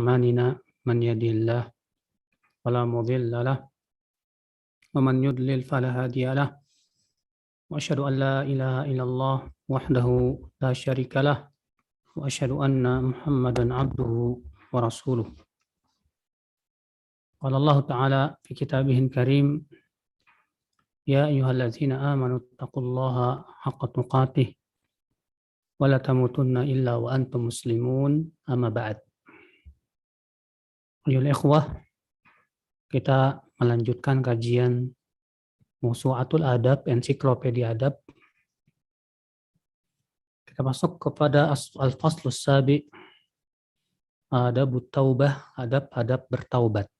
أعمالنا من يهده الله فلا مضل له ومن يضلل فلا هادي له وأشهد أن لا إله إلا الله وحده لا شريك له وأشهد أن محمدا عبده ورسوله. قال الله تعالى في كتابه الكريم: يا أيها الذين آمنوا اتقوا الله حق تقاته ولا تموتن إلا وأنتم مسلمون. أما بعد. Ayuhal ikhwah, kita melanjutkan kajian Mawsu'atul Adab, ensiklopedia adab. Kita masuk kepada al-faslus sabi, adabut taubah, adab-adab bertaubat.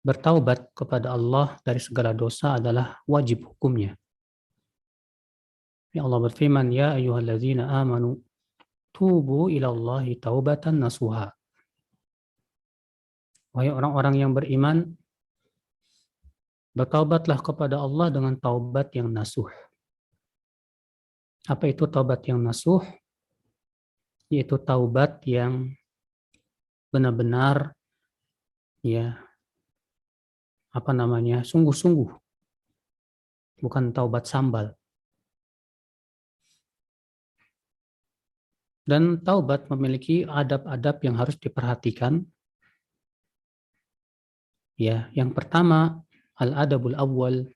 Bertaubat kepada Allah dari segala dosa adalah wajib hukumnya. Ya Allah berfirman, ya ayyuhalladzina amanu tubu ilallahi taubatan nasuha. Wahai orang-orang yang beriman, bertaubatlah kepada Allah dengan taubat yang nasuh. Apa itu taubat yang nasuh? Yaitu taubat yang benar-benar sungguh-sungguh. Bukan taubat sambal. Dan taubat memiliki adab-adab yang harus diperhatikan. Ya, yang pertama, al-adabul awwal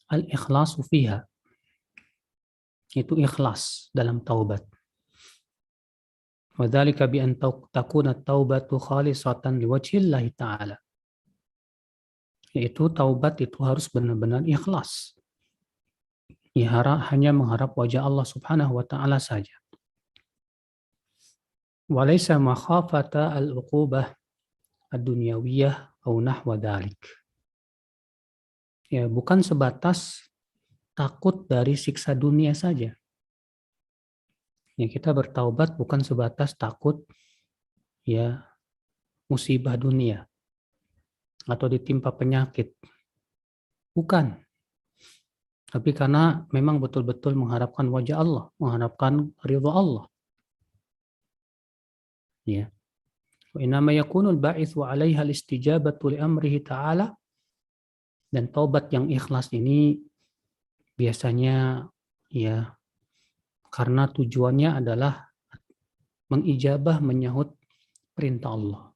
al-ikhlasu fiha. Itu ikhlas dalam taubat. Wa dzalika bi an takuna taubatu khalisatan liwajhillahi ta'ala. Yaitu taubat itu harus benar-benar ikhlas. Hanya mengharap wajah Allah Subhanahu wa ta'ala saja. Walaysa makhafata al-uqubah ad-dunyawiyah au nahwa dzalik. Ya, bukan sebatas takut dari siksa dunia saja. Ya, kita bertaubat bukan sebatas takut musibah dunia atau ditimpa penyakit. Bukan. Tapi karena memang betul-betul mengharapkan wajah Allah, mengharapkan ridha Allah. Ya. Wa innama yakunul ba'itsu 'alaiha al-istijabatu li amrihi ta'ala. Dan taubat yang ikhlas ini biasanya karena tujuannya adalah mengijabah, menyahut perintah Allah.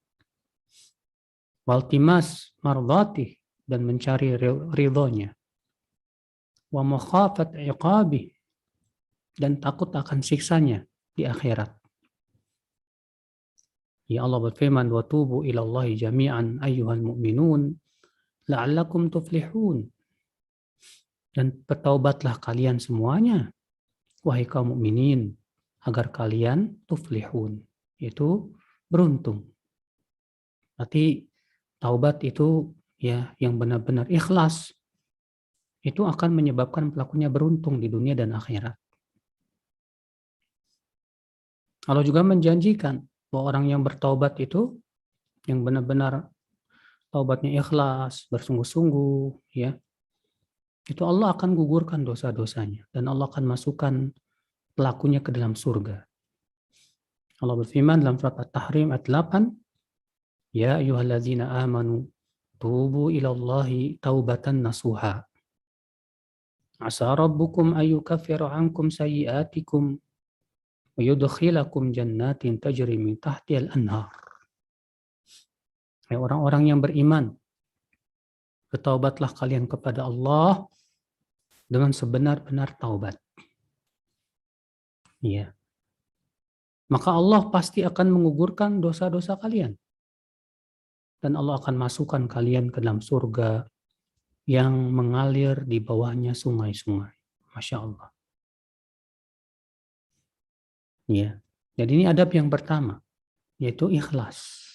Waltimas mardhatih, dan mencari ridhonya. Wa makhafat iqabih, dan takut akan siksanya di akhirat. Ya Allah berfirman, wa tubu ilallahi jami'an ayyuhal mu'minun la'allakum tuflihun. Dan bertaubatlah kalian semuanya, wahai kaum mukminin, agar kalian tuflihun, yaitu beruntung. Berarti taubat itu yang benar-benar ikhlas, itu akan menyebabkan pelakunya beruntung di dunia dan akhirat. Allah juga menjanjikan bahwa orang yang bertaubat itu, yang benar-benar taubatnya ikhlas, bersungguh-sungguh, itu Allah akan gugurkan dosa-dosanya dan Allah akan masukkan pelakunya ke dalam surga. Allah berfirman dalam surat At-Tahrim ayat 8, ya ayyuhalladzina amanu tubu ilallahi taubatan nasuha. Asa rabbukum ayyukaffiru ankum sayyi'atikum wa yudkhilakum jannatin tajri min tahtihal anhar. Hai orang-orang yang beriman, bertaubatlah kalian kepada Allah dengan sebenar-benar taubat. Ya. Maka Allah pasti akan mengugurkan dosa-dosa kalian. Dan Allah akan masukkan kalian ke dalam surga yang mengalir di bawahnya sungai-sungai. Masya Allah. Ya. Jadi ini adab yang pertama, yaitu ikhlas.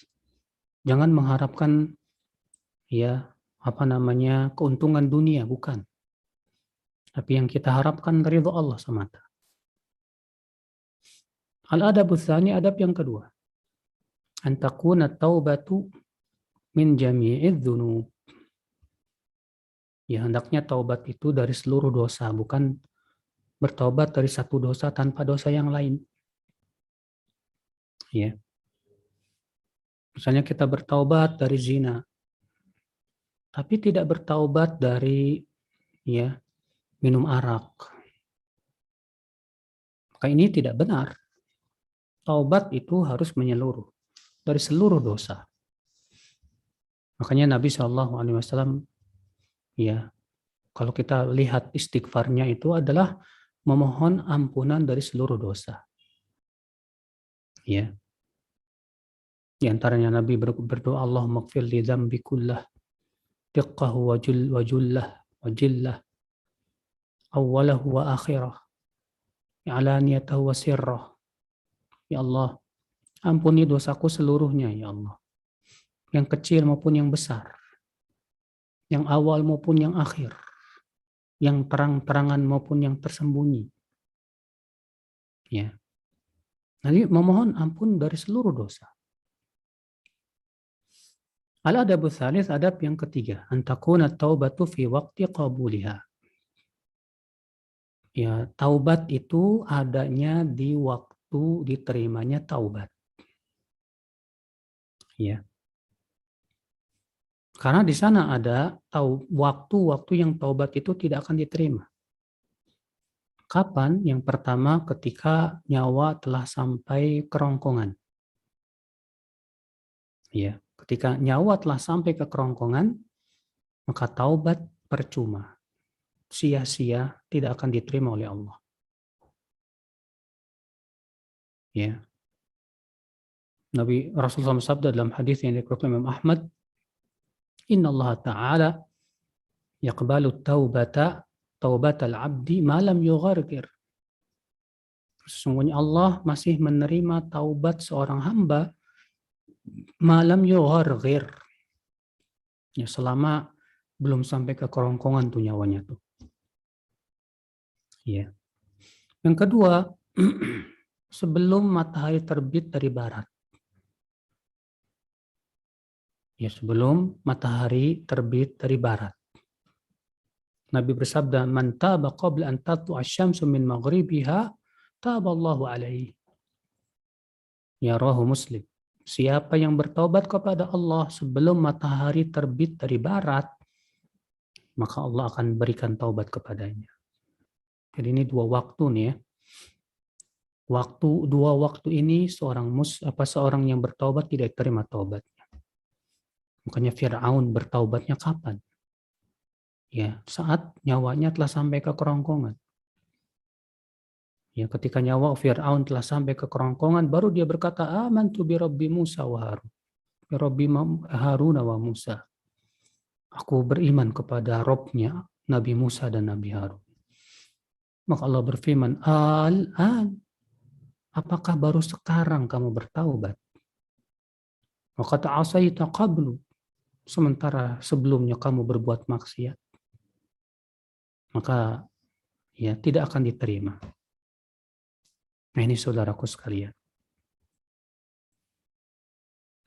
Jangan mengharapkan keuntungan dunia, bukan. Tapi yang kita harapkan ridha Allah semata. Al-adabus tsani, adab yang kedua. An takuna taubatu min jami'idz dzunub. Ya, hendaknya taubat itu dari seluruh dosa, bukan bertaubat dari satu dosa tanpa dosa yang lain. Ya. Misalnya kita bertaubat dari zina, tapi tidak bertaubat dari ya minum arak. Maka ini tidak benar. Taubat itu harus menyeluruh dari seluruh dosa. Makanya Nabi SAW ya, kalau kita lihat istighfarnya itu adalah memohon ampunan dari seluruh dosa. Ya. Di antaranya Nabi berdoa, Allahumma ighfir li dzambi kullah, diqqahu wa jullah wa jillah, awwalahu wa akhirah, alaniyatahu wa sirrah. Ya Allah, ampuni dosaku seluruhnya ya Allah. Yang kecil maupun yang besar. Yang awal maupun yang akhir. Yang terang-terangan maupun yang tersembunyi. Ya. Jadi memohon ampun dari seluruh dosa. Al-adabu tsalits, adab yang ketiga, antakuna taubatu fi waqti qabuliha. Ya, taubat itu adanya di waktu diterimanya taubat. Ya. Karena di sana ada waktu-waktu yang taubat itu tidak akan diterima. Kapan? Yang pertama ketika nyawa telah sampai kerongkongan. Ya, ketika nyawa telah sampai ke kerongkongan, maka taubat percuma. Sia-sia, tidak akan diterima oleh Allah. Ya. Nabi Rasulullah SAW dalam hadis yang dikeluarkan Imam Ahmad, Inna Allah Ta'ala yaqbalu taubatal abdi malam yughargir. Sesungguhnya Allah masih menerima taubat seorang hamba malam yughargir. Ya, selama belum sampai ke kerongkongan tuh nyawanya tuh. Ya. Yang kedua, sebelum matahari terbit dari barat. Ya, sebelum matahari terbit dari barat. Nabi bersabda, "Man taba qabla an tatlu'a asy-syamsu min maghribiha, taballahu alaihi." Ya, rawahu Muslim. Siapa yang bertobat kepada Allah sebelum matahari terbit dari barat, maka Allah akan berikan taubat kepadanya. Jadi ini dua waktu nih ya. Dua waktu ini seorang yang bertaubat tidak terima taubatnya. Makanya Fir'aun bertaubatnya kapan? Ya, saat nyawanya telah sampai ke kerongkongan. Ya, ketika nyawa Fir'aun telah sampai ke kerongkongan, baru dia berkata, amantu bi Rabbi Musa wa Harun. Bi Rabbi Harun wa Musa. Aku beriman kepada Rabbnya Nabi Musa dan Nabi Harun. Maka Allah berfirman, Al-an, apakah baru sekarang kamu bertaubat? Maka ta'asaita qablu, sementara sebelumnya kamu berbuat maksiat. Maka ya tidak akan diterima. Nah ini saudaraku sekalian.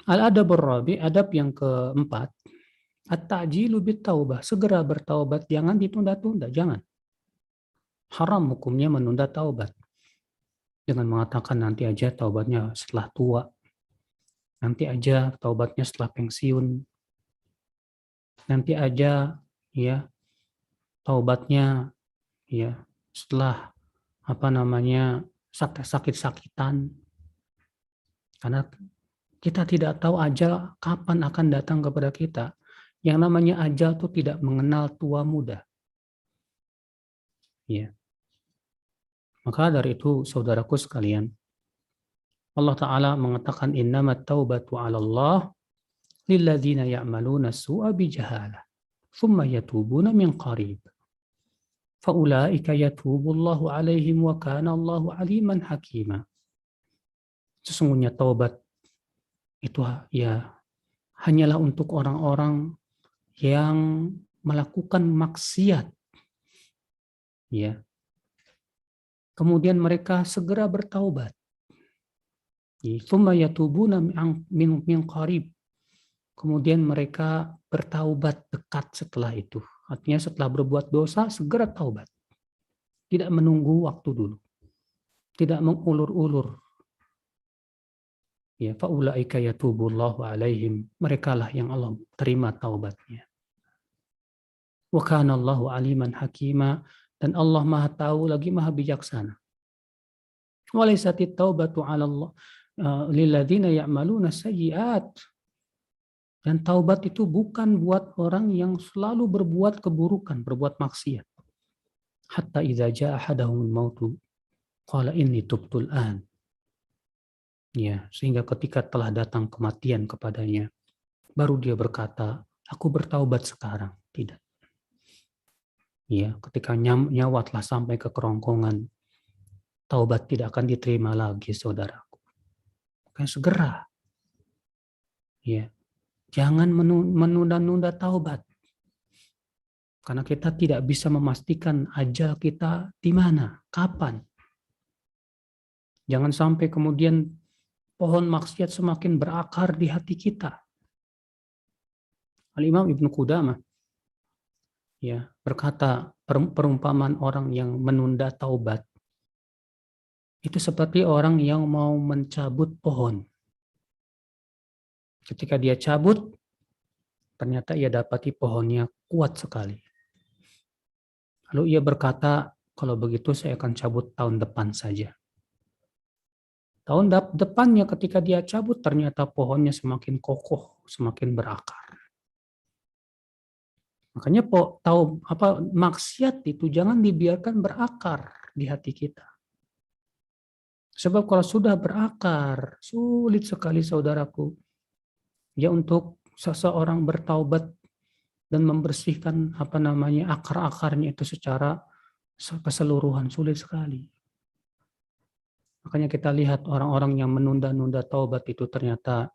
Al-adabur rabi, adab yang keempat, at-ta'jilu bit-taubah, segera bertaubat, jangan ditunda-tunda, jangan. Haram hukumnya menunda taubat. Dengan mengatakan nanti aja taubatnya setelah tua, nanti aja taubatnya setelah pensiun, nanti aja ya taubatnya ya setelah sakit-sakitan. Karena kita tidak tahu ajal kapan akan datang kepada kita. Yang namanya ajal itu tidak mengenal tua muda. Ya. Maka dari itu saudaraku sekalian, Allah Ta'ala mengatakan innamat taubatu 'ala Allah lilladzina ya'maluna su'a bijahalah thumma yatubuna min qarib. Faulaika yatubullahu 'alaihim wa kana Allahu 'aliman hakima. Sesungguhnya taubat itu ya hanyalah untuk orang-orang yang melakukan maksiat. Ya. Kemudian mereka segera bertaubat. Tsumma yatubuna min qarib. Kemudian mereka bertaubat dekat setelah itu. Artinya setelah berbuat dosa segera taubat. Tidak menunggu waktu dulu. Tidak mengulur-ulur. Ya, faulaika yatubullahu alaihim. Merekalah yang Allah terima taubatnya. Wa kana Allahu aliman hakima, dan Allah Maha tahu lagi Maha bijaksana. Walaisatit taubatu 'ala Allah lilladzina ya'maluna sayyi'at. Dan taubat itu bukan buat orang yang selalu berbuat keburukan, berbuat maksiat. Hatta idza jaa ahadahumul mautu qala inni tubtul an. Ya, sehingga ketika telah datang kematian kepadanya, baru dia berkata, aku bertaubat sekarang. Tidak. Ya, ketika nyawa telah sampai ke kerongkongan, taubat tidak akan diterima lagi, saudaraku. Makanya segera. Ya, jangan menunda-nunda taubat. Karena kita tidak bisa memastikan ajal kita di mana, kapan. Jangan sampai kemudian pohon maksiat semakin berakar di hati kita. Al-Imam Ibnu Qudamah ya berkata, perumpamaan orang yang menunda taubat itu seperti orang yang mau mencabut pohon. Ketika dia cabut, ternyata ia dapati pohonnya kuat sekali. Lalu ia berkata, kalau begitu saya akan cabut tahun depan saja. Tahun depannya ketika dia cabut, ternyata pohonnya semakin kokoh, semakin berakar. Makanya maksiat itu jangan dibiarkan berakar di hati kita. Sebab kalau sudah berakar, sulit sekali saudaraku ya untuk seseorang bertaubat dan membersihkan akar-akarnya itu secara keseluruhan, sulit sekali. Makanya kita lihat orang-orang yang menunda-nunda taubat itu ternyata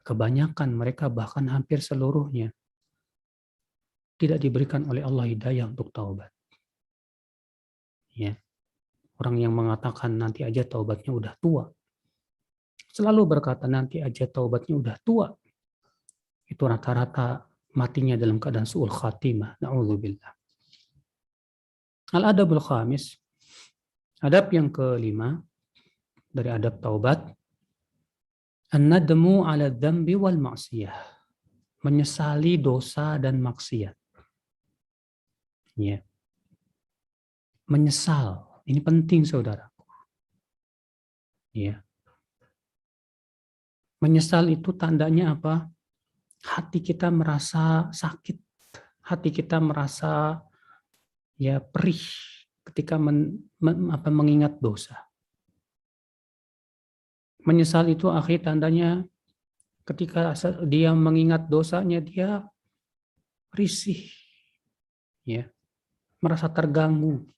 kebanyakan mereka bahkan hampir seluruhnya tidak diberikan oleh Allah hidayah untuk taubat. Ya. Orang yang mengatakan nanti aja taubatnya udah tua. Selalu berkata nanti aja taubatnya udah tua. Itu rata-rata matinya dalam keadaan su'ul khatimah. Na'udzubillah. Al-adabul khamis. Adab yang kelima dari adab taubat. An-nadmu 'ala dzambi wal ma'siyah. Menyesali dosa dan maksiat. Ya. Menyesal. Ini penting saudaraku. Ya. Menyesal itu tandanya apa? Hati kita merasa sakit. Hati kita merasa ya perih ketika mengingat dosa. Menyesal itu akhir tandanya ketika dia mengingat dosanya dia risih. Ya. Merasa terganggu.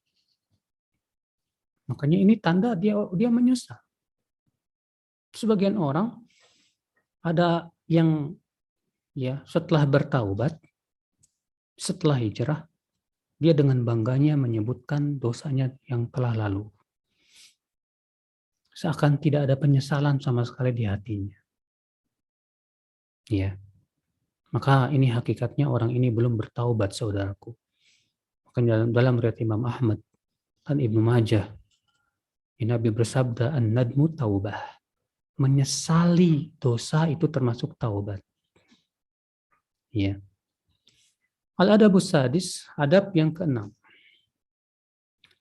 Makanya ini tanda dia menyesal. Sebagian orang ada yang ya setelah bertaubat, setelah hijrah, dia dengan bangganya menyebutkan dosanya yang telah lalu. Seakan tidak ada penyesalan sama sekali di hatinya. Ya. Maka ini hakikatnya orang ini belum bertaubat, saudaraku. Makanya dalam riwayat Imam Ahmad dan Ibnu Majah, Nabi bersabda, an-nadmu taubah. Menyesali dosa itu termasuk taubat. Ya. Al-adabus sadis, adab yang keenam.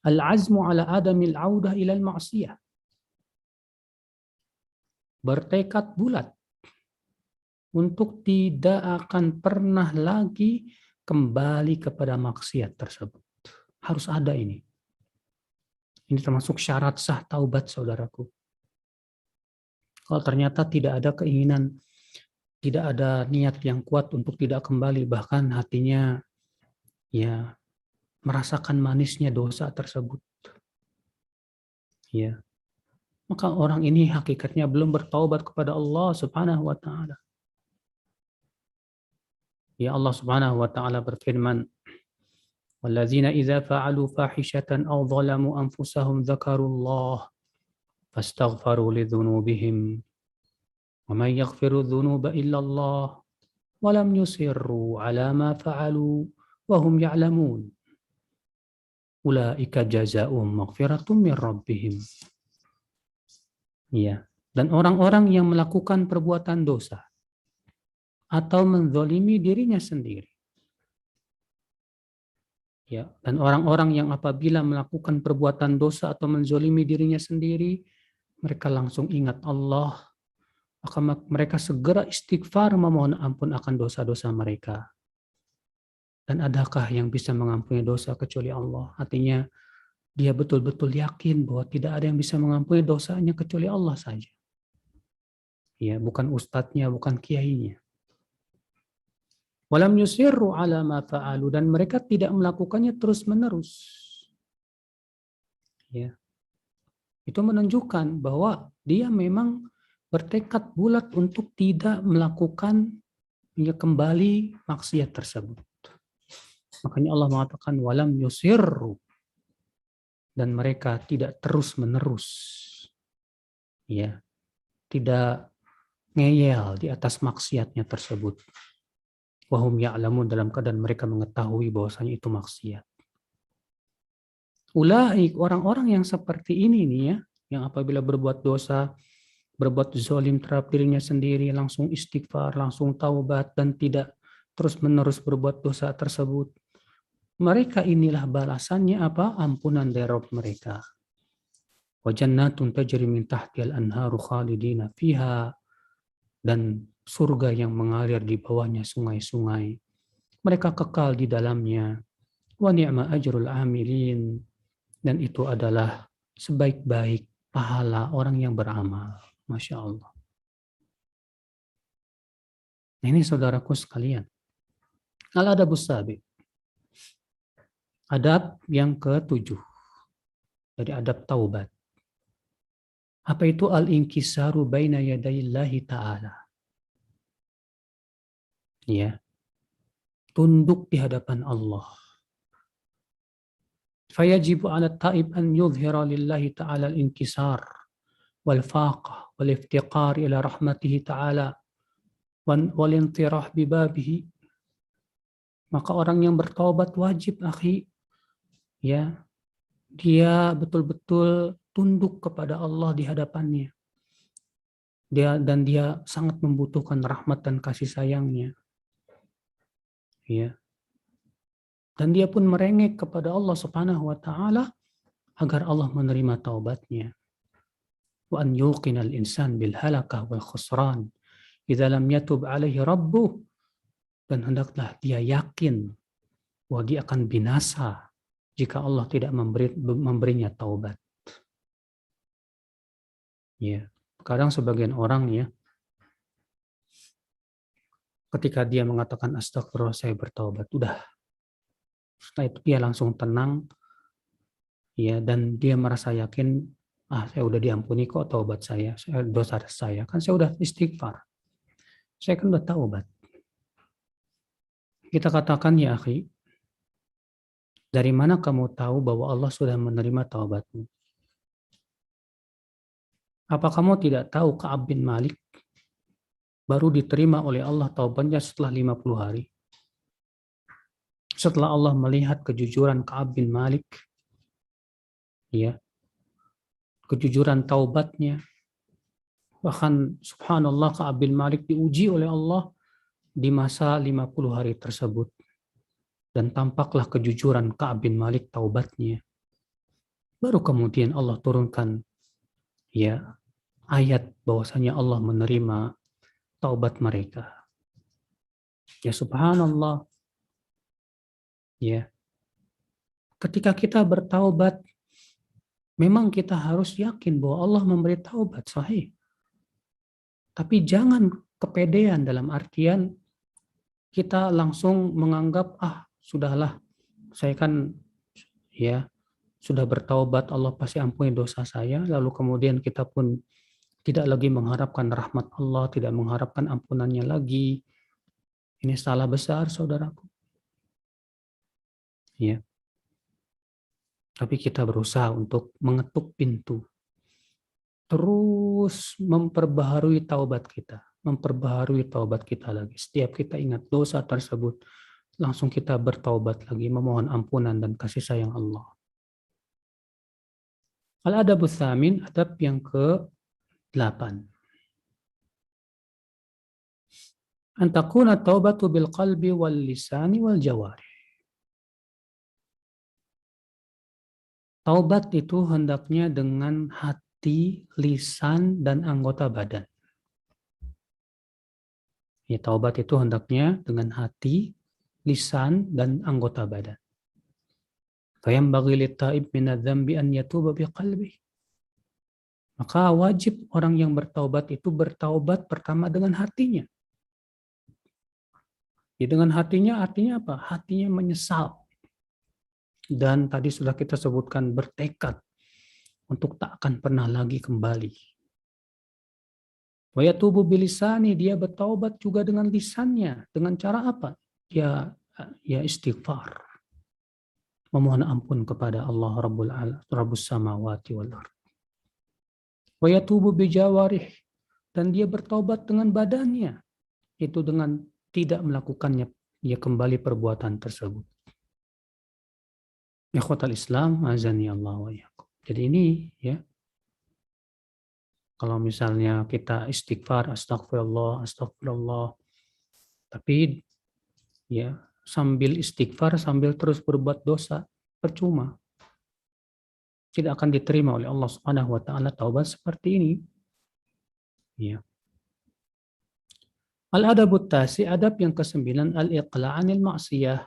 Al-azmu ala adamil audah ilal ma'siyah. Bertekad bulat untuk tidak akan pernah lagi kembali kepada maksiat tersebut. Harus ada ini. Ini termasuk syarat sah taubat, saudaraku. Kalau ternyata tidak ada keinginan, tidak ada niat yang kuat untuk tidak kembali, bahkan hatinya ya merasakan manisnya dosa tersebut. Ya. Maka orang ini hakikatnya belum bertaubat kepada Allah Subhanahu wa taala. Ya, Allah Subhanahu wa taala berfirman, "Walladzina idza fa'alu fahishatan aw dhalamu anfusahum dzakarullah fastaghfaru lidzunubihim wa may yaghfiru dzunuba illa Allah wa lam yusirru 'ala ma fa'alu wa hum ya'lamun. Ulaika jazaa'uhum maghfiratun min rabbihim." Ya, Dan orang-orang yang melakukan perbuatan dosa atau menzalimi dirinya sendiri. Ya, dan orang-orang yang apabila melakukan perbuatan dosa atau menzalimi dirinya sendiri, mereka langsung ingat Allah, maka mereka segera istighfar memohon ampun akan dosa-dosa mereka. Dan adakah yang bisa mengampuni dosa kecuali Allah? Artinya dia betul-betul yakin bahwa tidak ada yang bisa mengampuni dosanya kecuali Allah saja. Ya, bukan ustadznya, bukan kiainya. Walam yusirru ala ma fa'alu, dan mereka tidak melakukannya terus-menerus. Ya. Itu menunjukkan bahwa dia memang bertekad bulat untuk tidak melakukan kembali maksiat tersebut. Makanya Allah mengatakan walam yusirru, dan mereka tidak terus-menerus. Ya. Tidak ngeyel di atas maksiatnya tersebut. Wahum ya'lamun, dalam keadaan mereka mengetahui bahwasanya itu maksiat. Ulaik, orang-orang yang seperti ini nih ya, yang apabila berbuat dosa, berbuat zalim terhadap dirinya sendiri, langsung istighfar, langsung taubat, dan tidak terus-menerus berbuat dosa tersebut. Mereka inilah balasannya apa? Ampunan dari Rabb mereka. Wa jannatun tajri min tahtihal anharu khalidina fiha, dan surga yang mengalir di bawahnya sungai-sungai. Mereka kekal di dalamnya. Wa ni'ma ajrul amilin, dan itu adalah sebaik-baik pahala orang yang beramal. Masya Allah. Nah, ini saudaraku sekalian. Al-adabus sabi. Adab yang ke-7. Dari adab taubat. Apa itu al-inkisaru baina yadayillahi ta'ala? Ya. Tunduk di hadapan Allah. Fayajibu ala ta'ib an yudhira lillahi ta'ala al-inkisar wal-faqah wal-iftiqar ila rahmatihi ta'ala wal-intirah bibabihi. Maka orang yang bertaubat wajib, akhi, ya, dia betul-betul tunduk kepada Allah di hadapannya. Dia sangat membutuhkan rahmat dan kasih sayangnya. Ya. Dan dia pun merengek kepada Allah Subhanahu wa taala agar Allah menerima taubatnya. Wa an yuqina al-insan bil halakah wal khusran idza lam yatub alaihi rabbuh, dan hendaklah dia yakin bahwa dia akan binasa jika Allah tidak memberinya taubat. Ya, kadang sebagian orang ya, ketika dia mengatakan astagfirullah saya bertaubat, udah, setelah itu dia langsung tenang, ya, dan dia merasa yakin, saya udah diampuni kok taubat saya, dosa saya, kan saya udah istighfar, saya kan udah taubat. Kita katakan, ya akhi, dari mana kamu tahu bahwa Allah sudah menerima taubatmu? Apa kamu tidak tahu Ka'ab bin Malik baru diterima oleh Allah taubatnya setelah 50 hari? Setelah Allah melihat kejujuran Ka'ab bin Malik, ya, kejujuran taubatnya, bahkan subhanallah Ka'ab bin Malik diuji oleh Allah di masa 50 hari tersebut, dan tampaklah kejujuran Ka'ab bin Malik taubatnya. Baru kemudian Allah turunkan, ya, ayat bahwasanya Allah menerima taubat mereka. Ya subhanallah. Ya. Ketika kita bertaubat, memang kita harus yakin bahwa Allah memberi taubat, sahih. Tapi jangan kepedean dalam artian kita langsung menganggap, sudahlah, saya kan ya sudah bertaubat, Allah pasti ampuni dosa saya, lalu kemudian kita pun tidak lagi mengharapkan rahmat Allah, tidak mengharapkan ampunannya lagi. Ini salah besar, saudaraku. Ya. Tapi kita berusaha untuk mengetuk pintu. Terus memperbaharui taubat kita. Memperbaharui taubat kita lagi. Setiap kita ingat dosa tersebut, langsung kita bertaubat lagi, memohon ampunan dan kasih sayang Allah. Al-adabus tsamin, adab yang ke-8. 8. An takuna taubatu bil qalbi wal lisani wal jawari. Taubat itu hendaknya dengan hati, lisan, dan anggota badan. Ya, taubat itu hendaknya dengan hati, lisan, dan anggota badan. Fayambaghi lit-taib minadz-dzambi an yatuba biqalbi. Maka wajib orang yang bertaubat itu bertaubat pertama dengan hatinya. Ya, dengan hatinya artinya apa? Hatinya menyesal. Dan tadi sudah kita sebutkan bertekad untuk tak akan pernah lagi kembali. Wa yatubu bilisani, dia bertaubat juga dengan lisannya. Dengan cara apa? Dia istighfar. Memohon ampun kepada Allah Rabbus samawati wal ardh. Wa yatubu bijawarih, dan dia bertaubat dengan badannya. Itu dengan tidak melakukannya, dia kembali perbuatan tersebut. Ikhwatal Islam, azani Allah wa iyyakum. Jadi ini ya, kalau misalnya kita istighfar, astagfirullah, astagfirullah, tapi ya sambil istighfar, sambil terus berbuat dosa, percuma. Tidak akan diterima oleh Allah Subhanahu wa taala taubat seperti ini. Ya. Al-adabut tasi, adab yang ke-9, al-iqla'anil ma'siyah.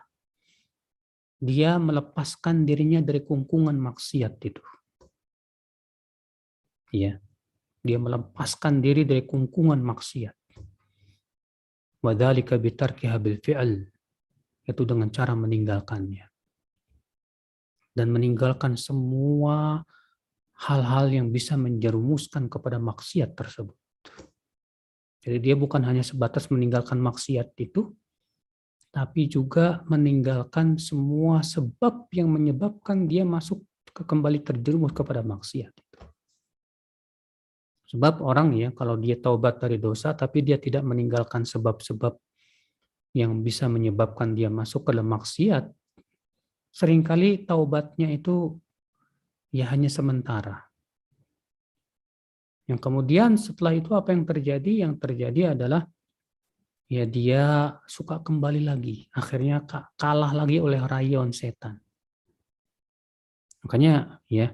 Dia melepaskan dirinya dari kungkungan maksiat itu. Ya. Dia melepaskan diri dari kungkungan maksiat. Wa dzalika bitarkiha bil fi'l, itu dengan cara meninggalkannya. Dan meninggalkan semua hal-hal yang bisa menjerumuskan kepada maksiat tersebut. Jadi dia bukan hanya sebatas meninggalkan maksiat itu, tapi juga meninggalkan semua sebab yang menyebabkan dia masuk kembali terjerumus kepada maksiat. Sebab orang ya, kalau dia taubat dari dosa, tapi dia tidak meninggalkan sebab-sebab yang bisa menyebabkan dia masuk ke dalam maksiat, seringkali taubatnya itu ya hanya sementara. Yang kemudian setelah itu apa yang terjadi? Yang terjadi adalah ya dia suka kembali lagi. Akhirnya kalah lagi oleh rayon setan. Makanya ya,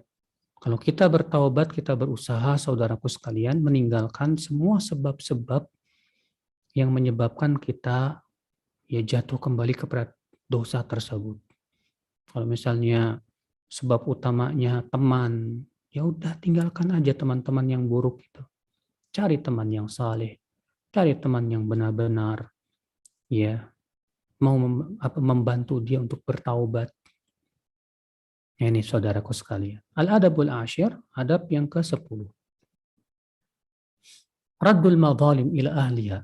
kalau kita bertaubat, kita berusaha, saudaraku sekalian, meninggalkan semua sebab-sebab yang menyebabkan kita ya jatuh kembali kepada dosa tersebut. Kalau misalnya sebab utamanya teman, ya udah tinggalkan aja teman-teman yang buruk itu. Cari teman yang saleh, cari teman yang benar-benar ya mau membantu dia untuk bertaubat. Ini saudaraku sekalian. Al-adabul asyir, adab yang ke-10. Raddul madzalim ila ahliha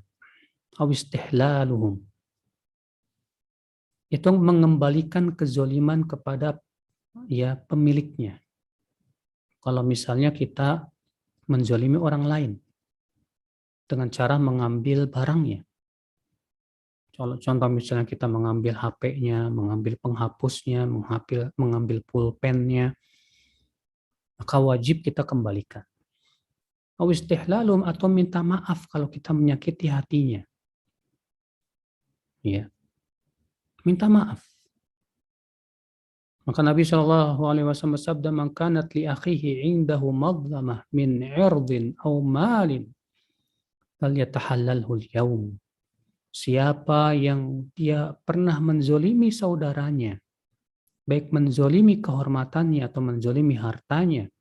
aw istihlaluhum. Itu mengembalikan kezoliman kepada ya pemiliknya. Kalau misalnya kita menzolimi orang lain dengan cara mengambil barangnya. Contoh misalnya kita mengambil HP-nya, mengambil penghapusnya, mengambil pulpennya, maka wajib kita kembalikan. Awistihlalum, atau minta maaf kalau kita menyakiti hatinya. Ya. Minta maaf. Maka Nabi SAW bersabda, "Man kanat li akhihi 'indahu madlamah min 'irdin aw malin falyatahallalhu al-yawm." Siapa yang dia pernah menzolimi saudaranya, baik menzolimi kehormatannya atau menzolimi hartanya,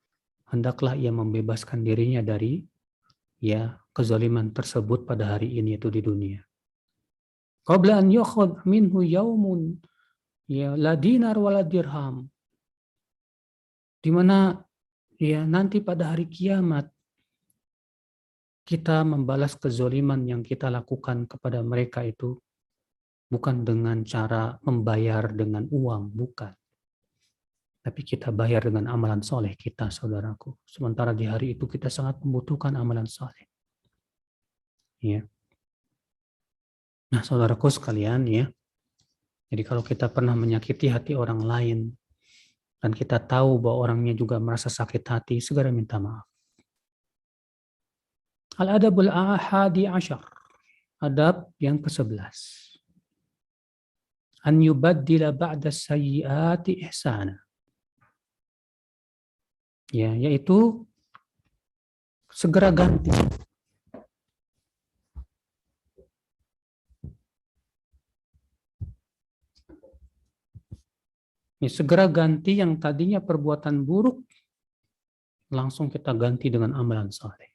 hendaklah ia membebaskan dirinya dari ya kezoliman tersebut pada hari ini, itu di dunia. Qabla an yukhad minhu yaumun ya la dinar wala dirham. Di mana ya nanti pada hari kiamat kita membalas kezoliman yang kita lakukan kepada mereka itu bukan dengan cara membayar dengan uang, bukan. Tapi kita bayar dengan amalan soleh kita, saudaraku. Sementara di hari itu kita sangat membutuhkan amalan soleh. Ya. Nah, saudaraku sekalian ya. Jadi kalau kita pernah menyakiti hati orang lain dan kita tahu bahwa orangnya juga merasa sakit hati, segera minta maaf. Al-adabul ahadi asyar. Adab yang ke-11. An yubaddila ba'da sayyiati ihsana. Ya, yaitu segera ganti. Ya, segera ganti yang tadinya perbuatan buruk, langsung kita ganti dengan amalan saleh.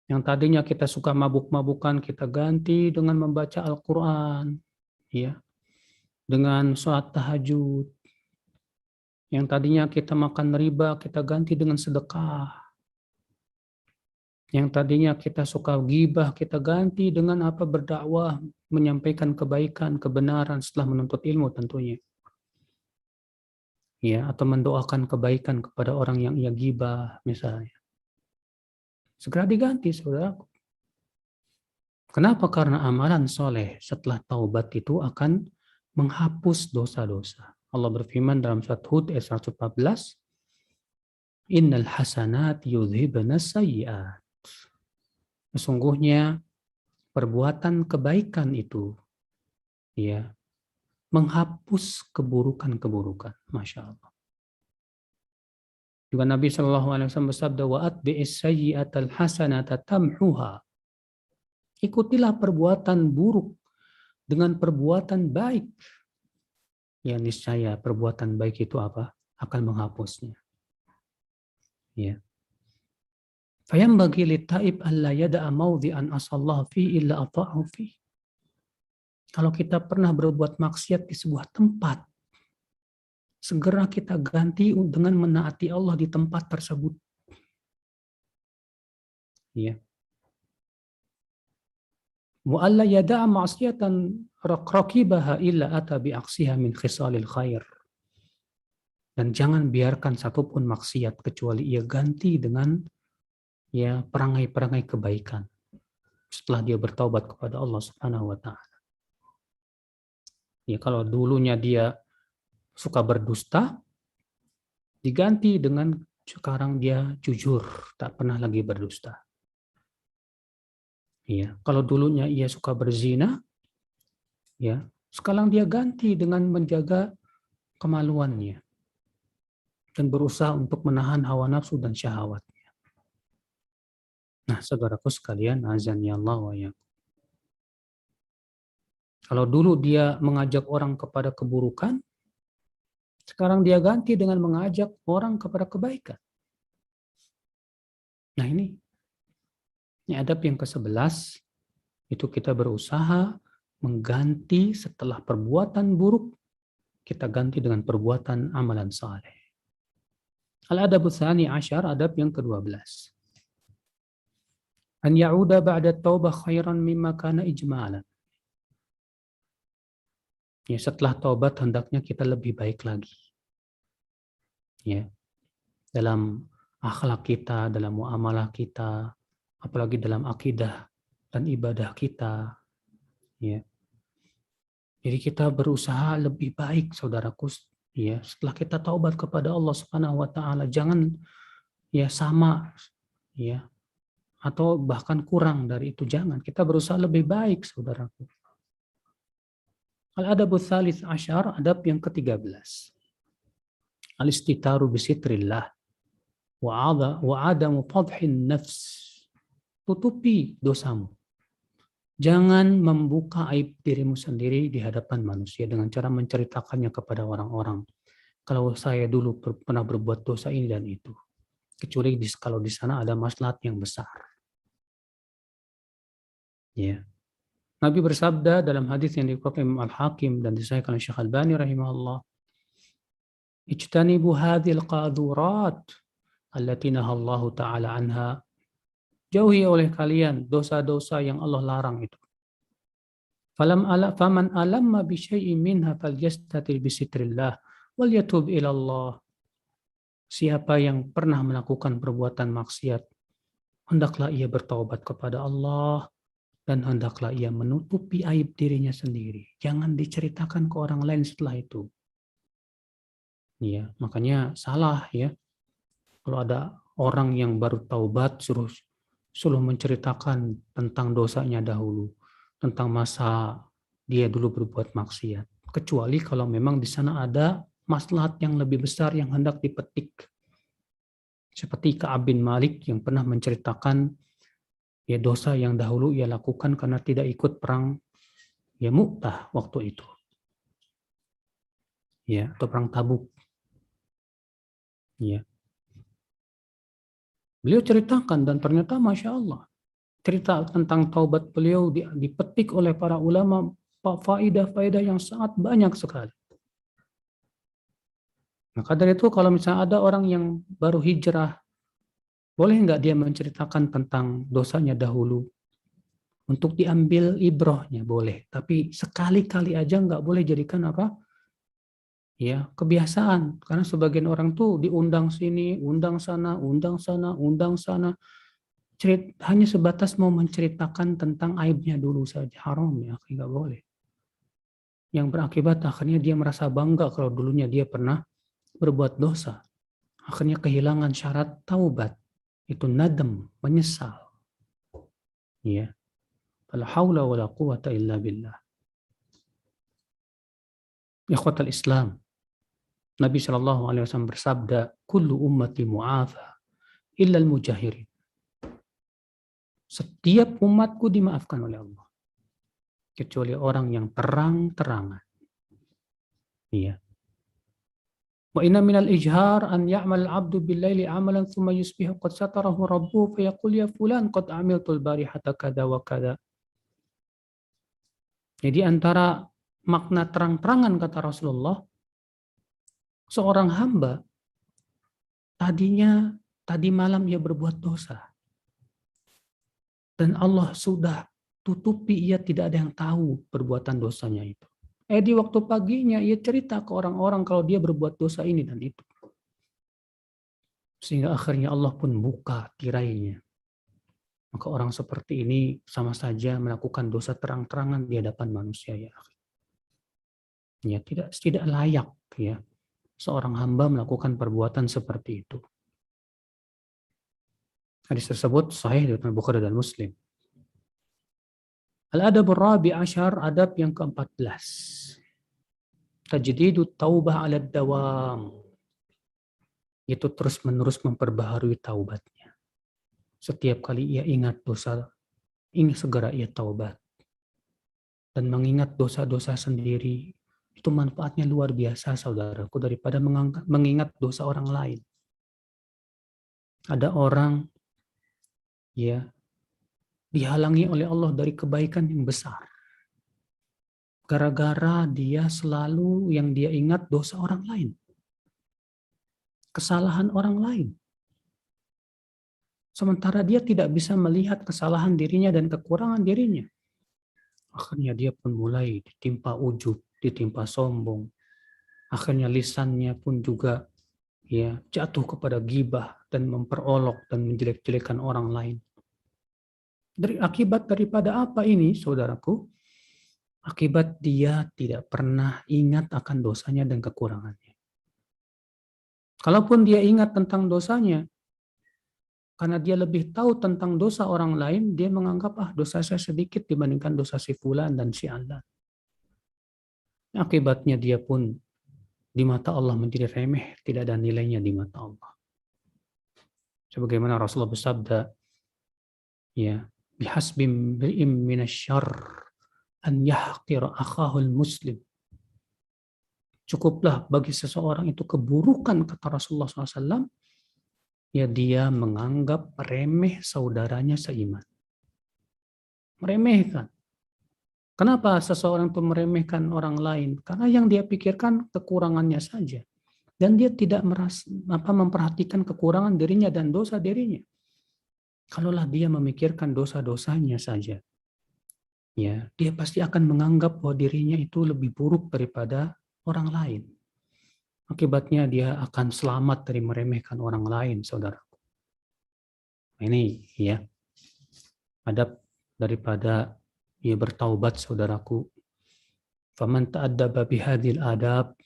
Yang tadinya kita suka mabuk-mabukan, kita ganti dengan membaca Al-Quran, ya, dengan sholat tahajud. Yang tadinya kita makan riba, kita ganti dengan sedekah. Yang tadinya kita suka ghibah, kita ganti dengan apa? Berdakwah, menyampaikan kebaikan, kebenaran setelah menuntut ilmu tentunya. Ya, atau mendoakan kebaikan kepada orang yang ia ghibah misalnya. Segera diganti, saudara. Kenapa? Karena amalan soleh setelah taubat itu akan menghapus dosa-dosa. Allah berfirman dalam surat Hud ayat 114, Innal hasanat yudhibna sayyi'at. Sesungguhnya perbuatan kebaikan itu ya menghapus keburukan-keburukan. Masya Allah. Juga Nabi SAW bersabda, wa atbi'is sayyi'atal hasanata tamhuha. Ikutilah perbuatan buruk dengan perbuatan baik. Ya, niscaya perbuatan baik itu apa? Akan menghapusnya. Ya. Fayambaghi lit-taib alla yada'a mawdhi'an asallahu fi illa ata'ahu fi. Kalau kita pernah berbuat maksiat di sebuah tempat, segera kita ganti dengan menaati Allah di tempat tersebut. Ya. Wa alla yada'a ma'siyatan raqibaha illa ata bi'aksiha min khisalil khair. Dan jangan biarkan satupun maksiat kecuali ia ganti dengan ya perangai-perangai kebaikan setelah dia bertaubat kepada Allah Subhanahu wa taala. Ya, kalau dulunya dia suka berdusta, diganti dengan sekarang dia jujur, tak pernah lagi berdusta. Ya, kalau dulunya ia suka berzina, ya, sekarang dia ganti dengan menjaga kemaluannya dan berusaha untuk menahan hawa nafsu dan syahwatnya. Nah, saudaraku sekalian, azan ya Allah wa ya. Kalau dulu dia mengajak orang kepada keburukan, sekarang dia ganti dengan mengajak orang kepada kebaikan. Nah ini adab yang ke-11, itu kita berusaha mengganti setelah perbuatan buruk, kita ganti dengan perbuatan amalan saleh. Al-adabu tsani asyar, adab yang ke-12. An ya'uda ba'da taubah khairan mimma kana ijmalan. Ya, setelah taubat hendaknya kita lebih baik lagi. Ya, dalam akhlak kita, dalam muamalah kita, apalagi dalam akidah dan ibadah kita. Ya. Jadi kita berusaha lebih baik, saudaraku. Ya, setelah kita taubat kepada Allah Subhanahu wa taala, jangan ya sama ya atau bahkan kurang dari itu, jangan. Kita berusaha lebih baik, saudaraku. Al-adabu tsalits asyar, adab yang ke-13. Al-istitaru bisitrillah wa adamu fadhin nafs. Tutupi dosamu. Jangan membuka aib dirimu sendiri di hadapan manusia dengan cara menceritakannya kepada orang-orang. Kalau saya dulu pernah berbuat dosa ini dan itu. Kecuali kalau di sana ada maslahat yang besar. Ya. Nabi bersabda dalam hadis yang dikutip Imam Al-Hakim dan disahihkan oleh Syekh Al-Albani rahimahullah, "Ijtanibu hadhil qadurat allati nahallahu ta'ala anha." Jauhi oleh kalian dosa-dosa yang Allah larang itu. Faman alamma bi syai'in minha falyastatir bi sitrillah wal yatub ila Allah. Siapa yang pernah melakukan perbuatan maksiat, hendaklah ia bertaubat kepada Allah dan hendaklah ia menutupi aib dirinya sendiri. Jangan diceritakan ke orang lain setelah itu. Ya, makanya salah ya. Kalau ada orang yang baru taubat suruh selalu menceritakan tentang dosanya dahulu, tentang masa dia dulu berbuat maksiat. Kecuali kalau memang di sana ada maslahat yang lebih besar yang hendak dipetik. Seperti Ka'ab bin Malik yang pernah menceritakan ya dosa yang dahulu ia lakukan karena tidak ikut perang ya Mu'tah waktu itu. Ya, atau perang Tabuk. Ya. Beliau ceritakan dan ternyata Masya Allah. Cerita tentang taubat beliau dipetik oleh para ulama faidah-faidah yang sangat banyak sekali. Maka dari itu kalau misalnya ada orang yang baru hijrah, boleh nggak dia menceritakan tentang dosanya dahulu? Untuk diambil ibrohnya boleh, tapi sekali-kali aja nggak boleh jadikan apa? Ya kebiasaan. Karena sebagian orang tuh diundang sini, undang sana, undang sana, undang sana. Hanya sebatas mau menceritakan tentang aibnya dulu saja. Haram ya, nggak boleh. Yang berakibat akhirnya dia merasa bangga kalau dulunya dia pernah berbuat dosa. Akhirnya kehilangan syarat taubat. Itu nadam, menyesal. Ya. La haula wala quwata illa billah. Ikhwatal Islam. Nabi SAW bersabda, "Kullu ummati mu'afa illa al-mujahirin." Setiap umatku dimaafkan oleh Allah. Kecuali orang yang terang-terangan. Iya. Wa inna minal ijhar an ya'mal al-'abdu bil-laili 'amalan thumma yusbihu qad satarahu rabbuhu fa yaqul ya fulan qad 'amiltu al-barihata kada wa kada. Jadi antara makna terang-terangan kata Rasulullah, seorang hamba tadi malam ia berbuat dosa. Dan Allah sudah tutupi, ia tidak ada yang tahu perbuatan dosanya itu. Di waktu paginya ia cerita ke orang-orang kalau dia berbuat dosa ini dan itu. Sehingga akhirnya Allah pun buka tirainya. Maka orang seperti ini sama saja melakukan dosa terang-terangan di hadapan manusia ya. Ya tidak layak ya seorang hamba melakukan perbuatan seperti itu. Hadis tersebut sahih dari Bukhari dan Muslim. Al-adab ar-rabi' asyar, adab yang ke-14. Tajdidu taubah 'ala dawam. Itu terus-menerus memperbaharui taubatnya. Setiap kali ia ingat dosa, ingin segera ia taubat. Dan mengingat dosa-dosa sendiri, itu manfaatnya luar biasa saudaraku daripada mengingat dosa orang lain. Ada orang ya dihalangi oleh Allah dari kebaikan yang besar. Gara-gara dia selalu yang dia ingat dosa orang lain. Kesalahan orang lain. Sementara dia tidak bisa melihat kesalahan dirinya dan kekurangan dirinya. Akhirnya dia pun mulai ditimpa ujub, ditimpa sombong. Akhirnya lisannya pun juga ya jatuh kepada ghibah dan memperolok dan menjelek-jelekan orang lain. Akibat daripada apa ini, saudaraku? Akibat dia tidak pernah ingat akan dosanya dan kekurangannya. Kalaupun dia ingat tentang dosanya, karena dia lebih tahu tentang dosa orang lain, dia menganggap dosa saya sedikit dibandingkan dosa si fulan dan si alan. Akibatnya dia pun di mata Allah menjadi remeh, tidak ada nilainya di mata Allah. Sebagaimana Rasulullah bersabda, ya, bihasbi imri'in minasyarr an yahqira akhahul muslim. Cukuplah bagi seseorang itu keburukan, kata Rasulullah SAW, ya dia menganggap remeh saudaranya seiman. Meremehkan. Kenapa seseorang itu meremehkan orang lain? Karena yang dia pikirkan kekurangannya saja. Dan dia tidak memperhatikan kekurangan dirinya dan dosa dirinya. Kalaulah dia memikirkan dosa-dosanya saja, ya dia pasti akan menganggap bahwa dirinya itu lebih buruk daripada orang lain. Akibatnya dia akan selamat dari meremehkan orang lain, saudaraku. Ini ya adab daripada ia bertaubat, saudaraku. Faman ta'addaba bihadhil adab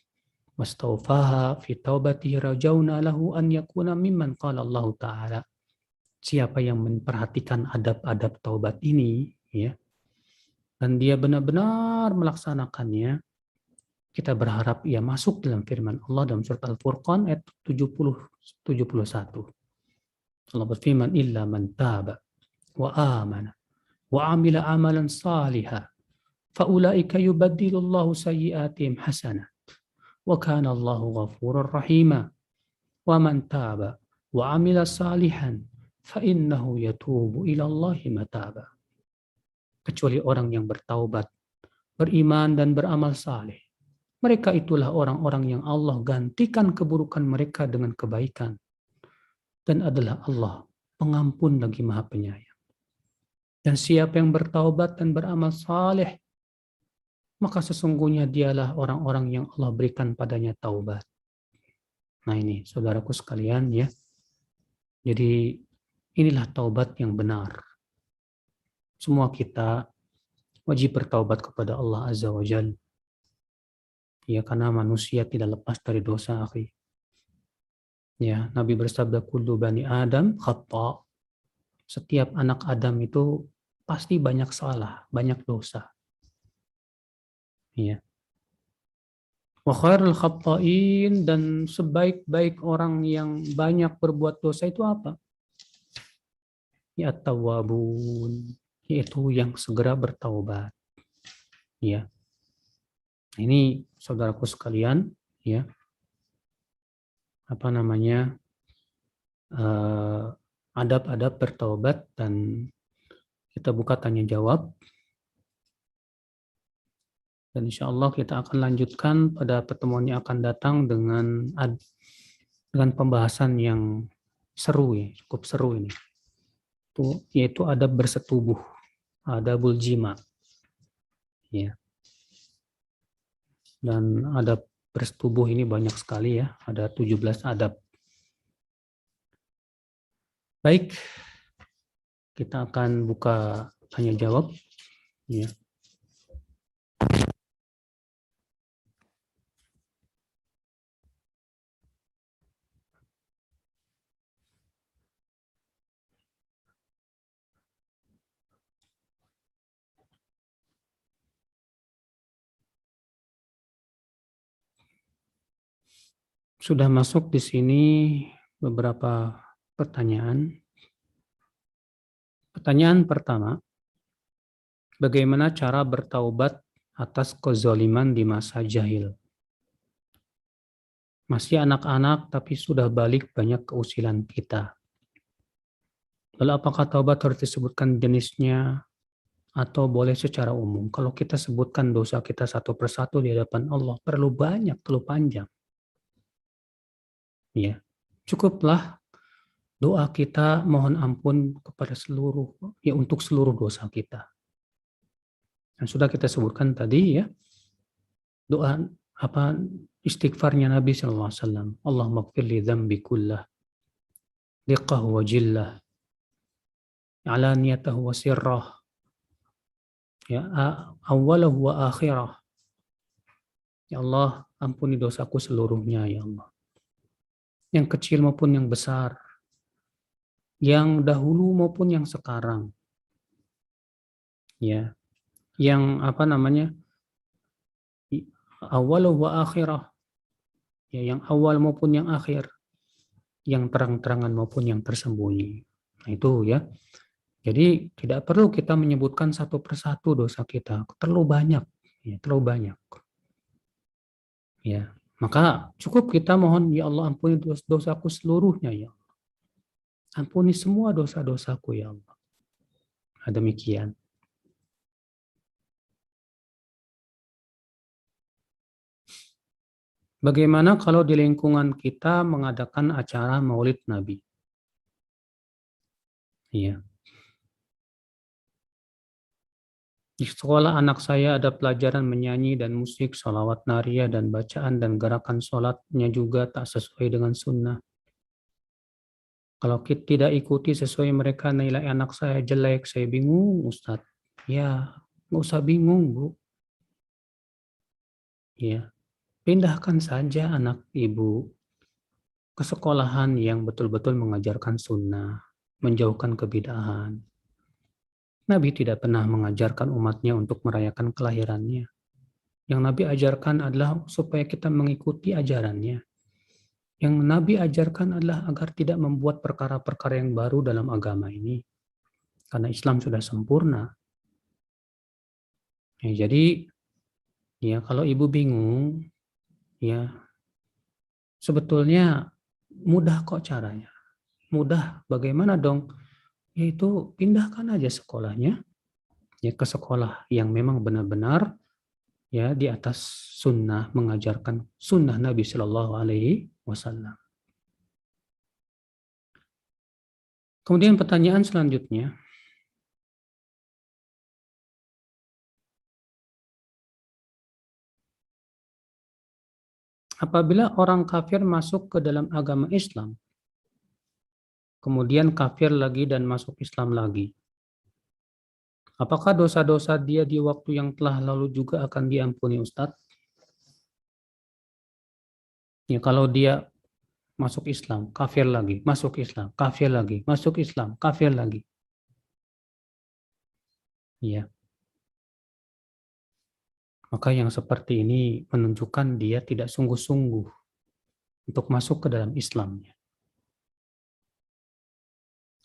wastawfaha fi taubatihi rajawna lahu an yakuna mimman qala Allah Ta'ala. siapa yang memperhatikan adab-adab taubat ini, ya, dan dia benar-benar melaksanakannya, kita berharap ia masuk dalam firman Allah dalam surat Al-Furqan ayat 71. Allah berfirman, illa man taba wa amana wa amila amalan saliha faulaika yubaddilullahu sayyi'atihim hasanat wa kana Allahu ghafurur rahima wa man taba wa amila salihan fa innahu yatubu ila Allahi mataba. Kecuali orang yang bertaubat, beriman dan beramal saleh. Mereka itulah orang-orang yang Allah gantikan keburukan mereka dengan kebaikan. Dan adalah Allah pengampun lagi maha penyayang. Dan siapa yang bertaubat dan beramal saleh, maka sesungguhnya dialah orang-orang yang Allah berikan padanya taubat. Nah ini saudaraku sekalian ya. Jadi inilah taubat yang benar. Semua kita wajib bertaubat kepada Allah Azza wa Jalla. Ya, karena manusia tidak lepas dari dosa, akhi. Ya, Nabi bersabda, kullu bani Adam khata'. Setiap anak Adam itu pasti banyak salah, banyak dosa. Ya. Wa khairul khata'in, dan sebaik-baik orang yang banyak berbuat dosa itu apa? Ya tawwabun, yaitu yang segera bertaubat. Ya. Ini saudaraku sekalian, ya. Apa namanya? Adab-adab bertaubat, dan kita buka tanya jawab. Dan insya Allah kita akan lanjutkan pada pertemuan yang akan datang dengan pembahasan yang seru ya, cukup seru ini. Yaitu adab bersetubuh, adabul jima. Ya. Dan adab bersetubuh ini banyak sekali ya, ada 17 adab. Baik, kita akan buka tanya jawab. Ya. Sudah masuk di sini beberapa pertanyaan. Pertanyaan pertama, bagaimana cara bertaubat atas kezaliman di masa jahil? Masih anak-anak tapi sudah balik banyak keusilan kita. Lalu apakah taubat harus disebutkan jenisnya atau boleh secara umum? Kalau kita sebutkan dosa kita satu persatu di hadapan Allah, perlu banyak, perlu panjang. Ya, cukuplah doa kita mohon ampun kepada untuk seluruh dosa kita. Yang sudah kita sebutkan tadi ya, doa istighfarnya Nabi SAW. Allahumma ighfir li dzambi kullah, diqqahu wa jillah, alaniyatahu wa sirrah, ya awwalahu wa akhirah. Ya Allah, ampuni dosaku seluruhnya ya Allah. Yang kecil maupun yang besar, yang dahulu maupun yang sekarang. Ya. Yang awaluhu wa akhirah. Ya, yang awal maupun yang akhir. Yang terang-terangan maupun yang tersembunyi. Nah, itu ya. Jadi tidak perlu kita menyebutkan satu persatu dosa kita. Terlalu banyak. Ya, terlalu banyak. Ya. Maka cukup kita mohon, ya Allah ampuni dosaku seluruhnya ya Allah. Ampuni semua dosa-dosaku ya Allah. Nah, demikian. Bagaimana kalau di lingkungan kita mengadakan acara Maulid Nabi? Iya. Di sekolah anak saya ada pelajaran menyanyi dan musik, sholawat nariyah dan bacaan dan gerakan sholatnya juga tak sesuai dengan sunnah. Kalau kita tidak ikuti sesuai mereka, nilai anak saya jelek, saya bingung Ustadz. Ya, nggak usah bingung Bu. Ya, pindahkan saja anak ibu ke sekolahan yang betul-betul mengajarkan sunnah. menjauhkan kebid'ahan. Nabi tidak pernah mengajarkan umatnya untuk merayakan kelahirannya. Yang Nabi ajarkan adalah supaya kita mengikuti ajarannya. Yang Nabi ajarkan adalah agar tidak membuat perkara-perkara yang baru dalam agama ini. Karena Islam sudah sempurna. Ya, jadi, ya kalau ibu bingung, ya sebetulnya mudah kok caranya. Mudah, bagaimana dong? Yaitu pindahkan aja sekolahnya ya ke sekolah yang memang benar-benar ya di atas sunnah, mengajarkan sunnah Nabi Shallallahu Alaihi Wasallam. Kemudian pertanyaan selanjutnya, apabila orang kafir masuk ke dalam agama Islam, kemudian kafir lagi dan masuk Islam lagi, apakah dosa-dosa dia di waktu yang telah lalu juga akan diampuni, Ustadz? Ya, kalau dia masuk Islam, kafir lagi, masuk Islam, kafir lagi, masuk Islam, kafir lagi. Ya. Maka yang seperti ini menunjukkan dia tidak sungguh-sungguh untuk masuk ke dalam Islamnya.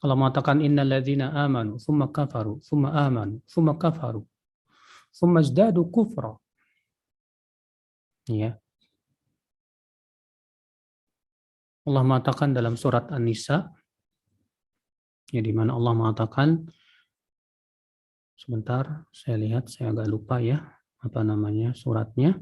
Allah mengatakan innal ladzina amanu tsumma kafaru tsumma amanu tsumma kafaru tsumma izdadu kufra. Ya. Allah mengatakan dalam surat An-Nisa ya di mana Allah mengatakan sebentar saya lihat saya agak lupa ya apa namanya suratnya.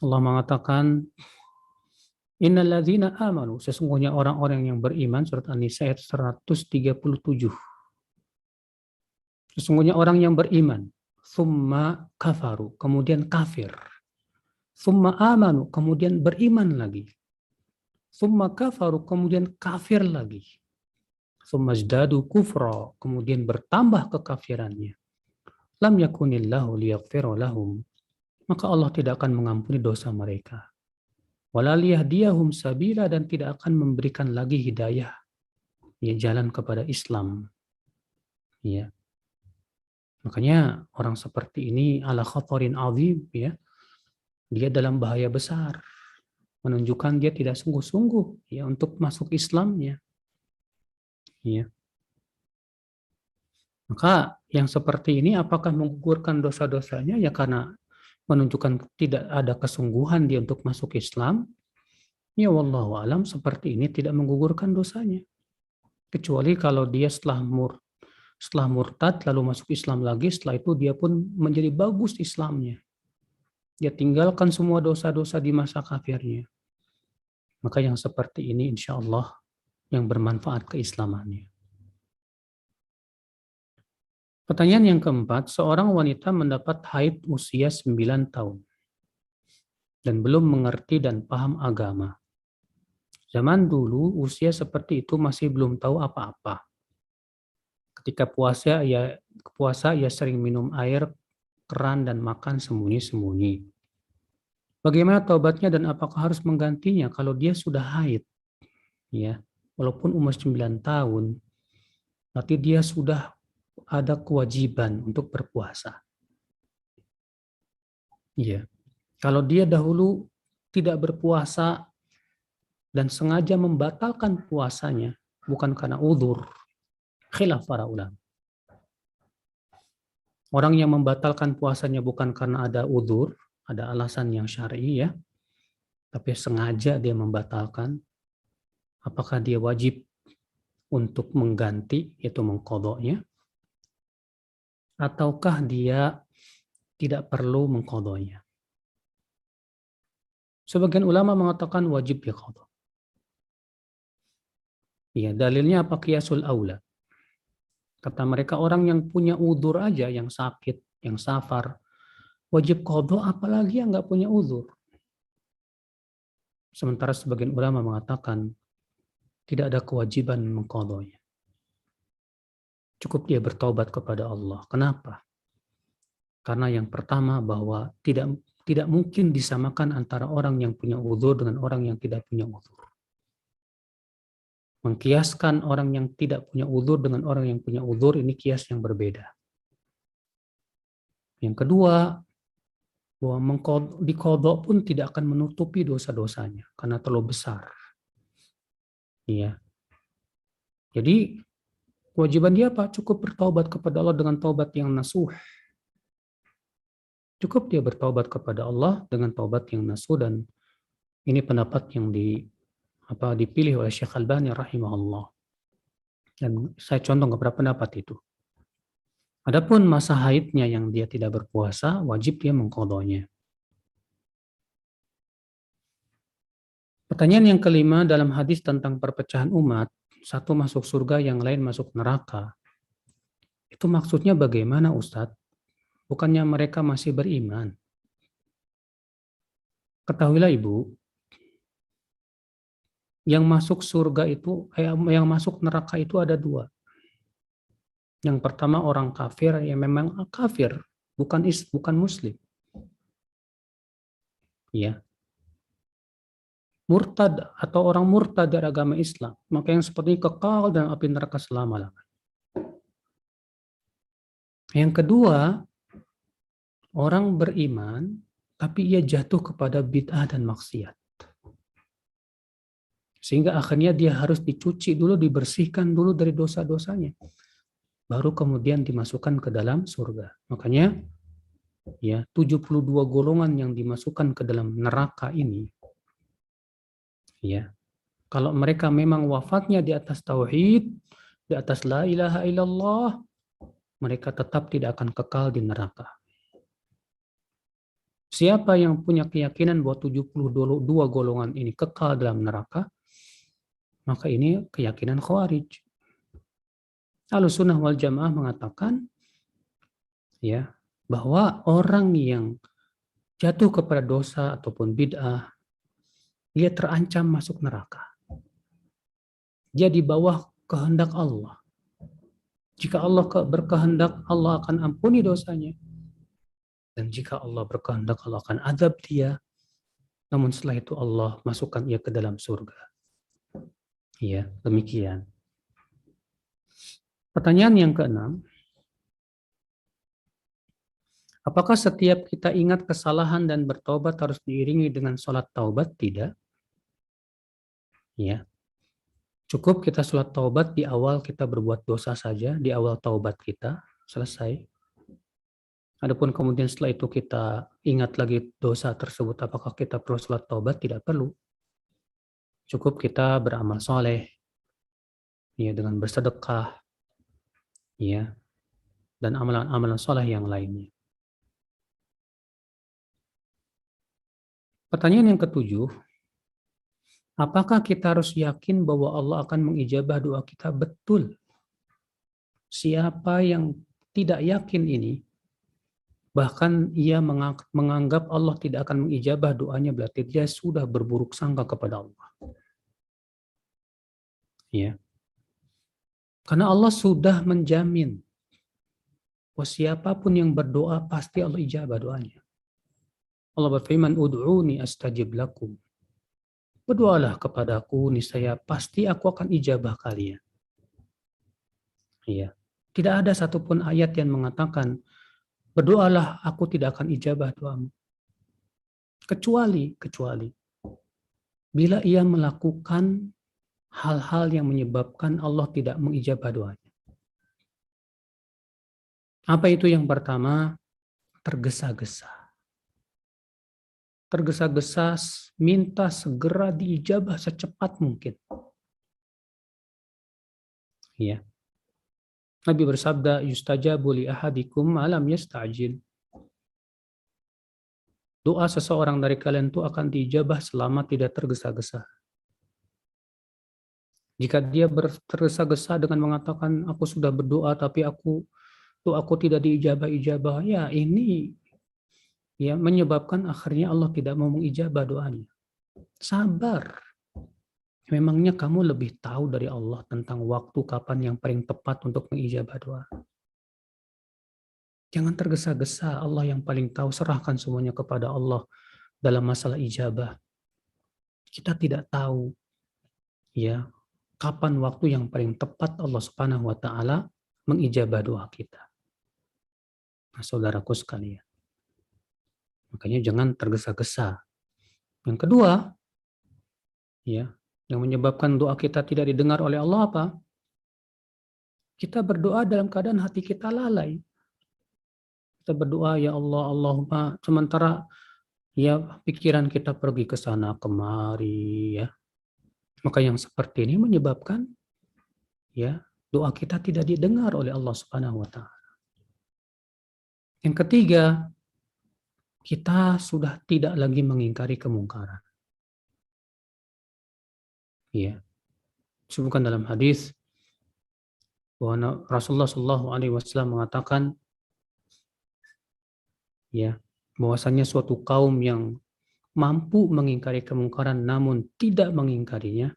Allah mengatakan innal ladzina amanu, sesungguhnya orang-orang yang beriman, surat An-Nisa ayat 137. Sesungguhnya orang yang beriman, summa kafaru, kemudian kafir. Summa amanu, kemudian beriman lagi. Summa kafaru, kemudian kafir lagi. Summa zdadu kufra, kemudian bertambah kekafirannya. Lam yakunillahu liyaghfira lahum, maka Allah tidak akan mengampuni dosa mereka. Wala liyahdiyahum sabila, dan tidak akan memberikan lagi hidayah, ya jalan kepada Islam. Ya. Makanya orang seperti ini ala khatarin azim, ya. Dia dalam bahaya besar. Menunjukkan dia tidak sungguh-sungguh ya untuk masuk Islamnya. Ya. Maka yang seperti ini apakah menggugurkan dosa-dosanya? Ya karena menunjukkan tidak ada kesungguhan dia untuk masuk Islam. Ya wallahu alam seperti ini tidak menggugurkan dosanya. Kecuali kalau dia setelah murtad lalu masuk Islam lagi, setelah itu dia pun menjadi bagus Islamnya. Dia tinggalkan semua dosa-dosa di masa kafirnya. Maka yang seperti ini insya Allah yang bermanfaat keislamannya. Pertanyaan yang keempat, seorang wanita mendapat haid usia 9 tahun dan belum mengerti dan paham agama. Zaman dulu usia seperti itu masih belum tahu apa-apa. Ketika puasa ia sering minum air keran dan makan sembunyi-sembunyi. Bagaimana taubatnya dan apakah harus menggantinya kalau dia sudah haid? Ya, walaupun umur 9 tahun, berarti dia sudah ada kewajiban untuk berpuasa. Ya. Kalau dia dahulu tidak berpuasa dan sengaja membatalkan puasanya, bukan karena uzur, khilaf para ulama. Orang yang membatalkan puasanya bukan karena ada uzur, ada alasan yang syar'i ya, tapi sengaja dia membatalkan, apakah dia wajib untuk mengganti, yaitu mengqadha'nya, ataukah dia tidak perlu mengqadha'nya? Sebagian ulama mengatakan wajib diqadha. Ya, dalilnya apa? Qiyasul aula. Kata mereka orang yang punya udzur aja, yang sakit, yang safar, wajib qadha apalagi yang nggak punya udzur. Sementara sebagian ulama mengatakan tidak ada kewajiban mengqadhanya. Cukup dia bertobat kepada Allah. Kenapa? Karena yang pertama bahwa tidak mungkin disamakan antara orang yang punya uzur dengan orang yang tidak punya uzur. Mengkiaskan orang yang tidak punya uzur dengan orang yang punya uzur, ini kias yang berbeda. Yang kedua, bahwa dikodok pun tidak akan menutupi dosa-dosanya karena terlalu besar. Iya. Jadi kewajiban dia apa? Cukup bertaubat kepada Allah dengan taubat yang nasuh. Cukup dia bertaubat kepada Allah dengan taubat yang nasuh, dan ini pendapat yang dipilih oleh Syekh Albani rahimahullah. Dan saya contoh beberapa pendapat itu. Adapun masa haidnya yang dia tidak berpuasa, wajib dia mengqadanya. Pertanyaan yang kelima, dalam hadis tentang perpecahan umat, satu masuk surga, yang lain masuk neraka. Itu maksudnya bagaimana, Ustadz? Bukannya mereka masih beriman? Ketahuilah Ibu, yang masuk surga itu, yang masuk neraka itu ada dua. Yang pertama orang kafir yang memang kafir, bukan muslim. Ya. Murtad atau orang murtad dari agama Islam, maka yang seperti ini kekal dalam api neraka selama-lamanya. Yang kedua, orang beriman tapi ia jatuh kepada bid'ah dan maksiat. Sehingga akhirnya dia harus dicuci dulu, dibersihkan dulu dari dosa-dosanya. Baru kemudian dimasukkan ke dalam surga. Makanya ya 72 golongan yang dimasukkan ke dalam neraka ini, ya, kalau mereka memang wafatnya di atas tauhid, di atas la ilaha illallah, mereka tetap tidak akan kekal di neraka. Siapa yang punya keyakinan bahwa 72 golongan ini kekal dalam neraka, maka ini keyakinan Khawarij. Ahlussunnah wal Jamaah mengatakan ya bahwa orang yang jatuh kepada dosa ataupun bid'ah, dia terancam masuk neraka. Dia di bawah kehendak Allah. Jika Allah berkehendak, Allah akan ampuni dosanya. Dan jika Allah berkehendak, Allah akan azab dia. Namun setelah itu Allah masukkan ia ke dalam surga. Ya, demikian. Pertanyaan yang keenam, apakah setiap kita ingat kesalahan dan bertobat harus diiringi dengan sholat taubat? Tidak. Ya. Cukup kita sholat taubat di awal kita berbuat dosa saja, di awal taubat kita, selesai. Adapun kemudian setelah itu kita ingat lagi dosa tersebut, apakah kita perlu sholat taubat? Tidak perlu. Cukup kita beramal soleh, ya, dengan bersedekah, ya, dan amalan-amalan soleh yang lainnya. Pertanyaan yang ketujuh, apakah kita harus yakin bahwa Allah akan mengijabah doa kita? Betul. Siapa yang tidak yakin ini, bahkan ia menganggap Allah tidak akan mengijabah doanya, berarti dia sudah berburuk sangka kepada Allah. Ya. Karena Allah sudah menjamin bahwa siapapun yang berdoa pasti Allah ijabah doanya. Allah berfirman, "Ud'uni astajib lakum." Berdoalah kepadaku, niscaya pasti aku akan ijabah kalian. Iya. Tidak ada satupun ayat yang mengatakan, berdoalah aku tidak akan ijabah doamu. Kecuali bila ia melakukan hal-hal yang menyebabkan Allah tidak mengijabah doanya. Apa itu? Yang pertama, tergesa-gesa. Tergesa-gesa minta segera diijabah secepat mungkin. Ya. Nabi bersabda, yustajabu li ahadikum alam yasta'jil. Doa seseorang dari kalian itu akan diijabah selama tidak tergesa-gesa. Jika dia tergesa-gesa dengan mengatakan, aku sudah berdoa tapi doaku tidak diijabah-ijabah, ya ini ya menyebabkan akhirnya Allah tidak mau mengijabah doanya. Sabar. Memangnya kamu lebih tahu dari Allah tentang waktu kapan yang paling tepat untuk mengijabah doa? Jangan tergesa-gesa, Allah yang paling tahu, serahkan semuanya kepada Allah dalam masalah ijabah. Kita tidak tahu ya kapan waktu yang paling tepat Allah Subhanahu wa taala mengijabah doa kita. Nah, saudaraku sekalian, makanya jangan tergesa-gesa. Yang kedua, ya, yang menyebabkan doa kita tidak didengar oleh Allah apa? Kita berdoa dalam keadaan hati kita lalai. Kita berdoa, ya Allah, Allahumma, sementara ya pikiran kita pergi ke sana kemari, ya. Maka yang seperti ini menyebabkan ya doa kita tidak didengar oleh Allah Subhanahu wa taala. Yang ketiga, kita sudah tidak lagi mengingkari kemungkaran. Ya, disebutkan dalam hadis bahwa Rasulullah Shallallahu Alaihi Wasallam mengatakan, ya, bahwasanya suatu kaum yang mampu mengingkari kemungkaran namun tidak mengingkarinya,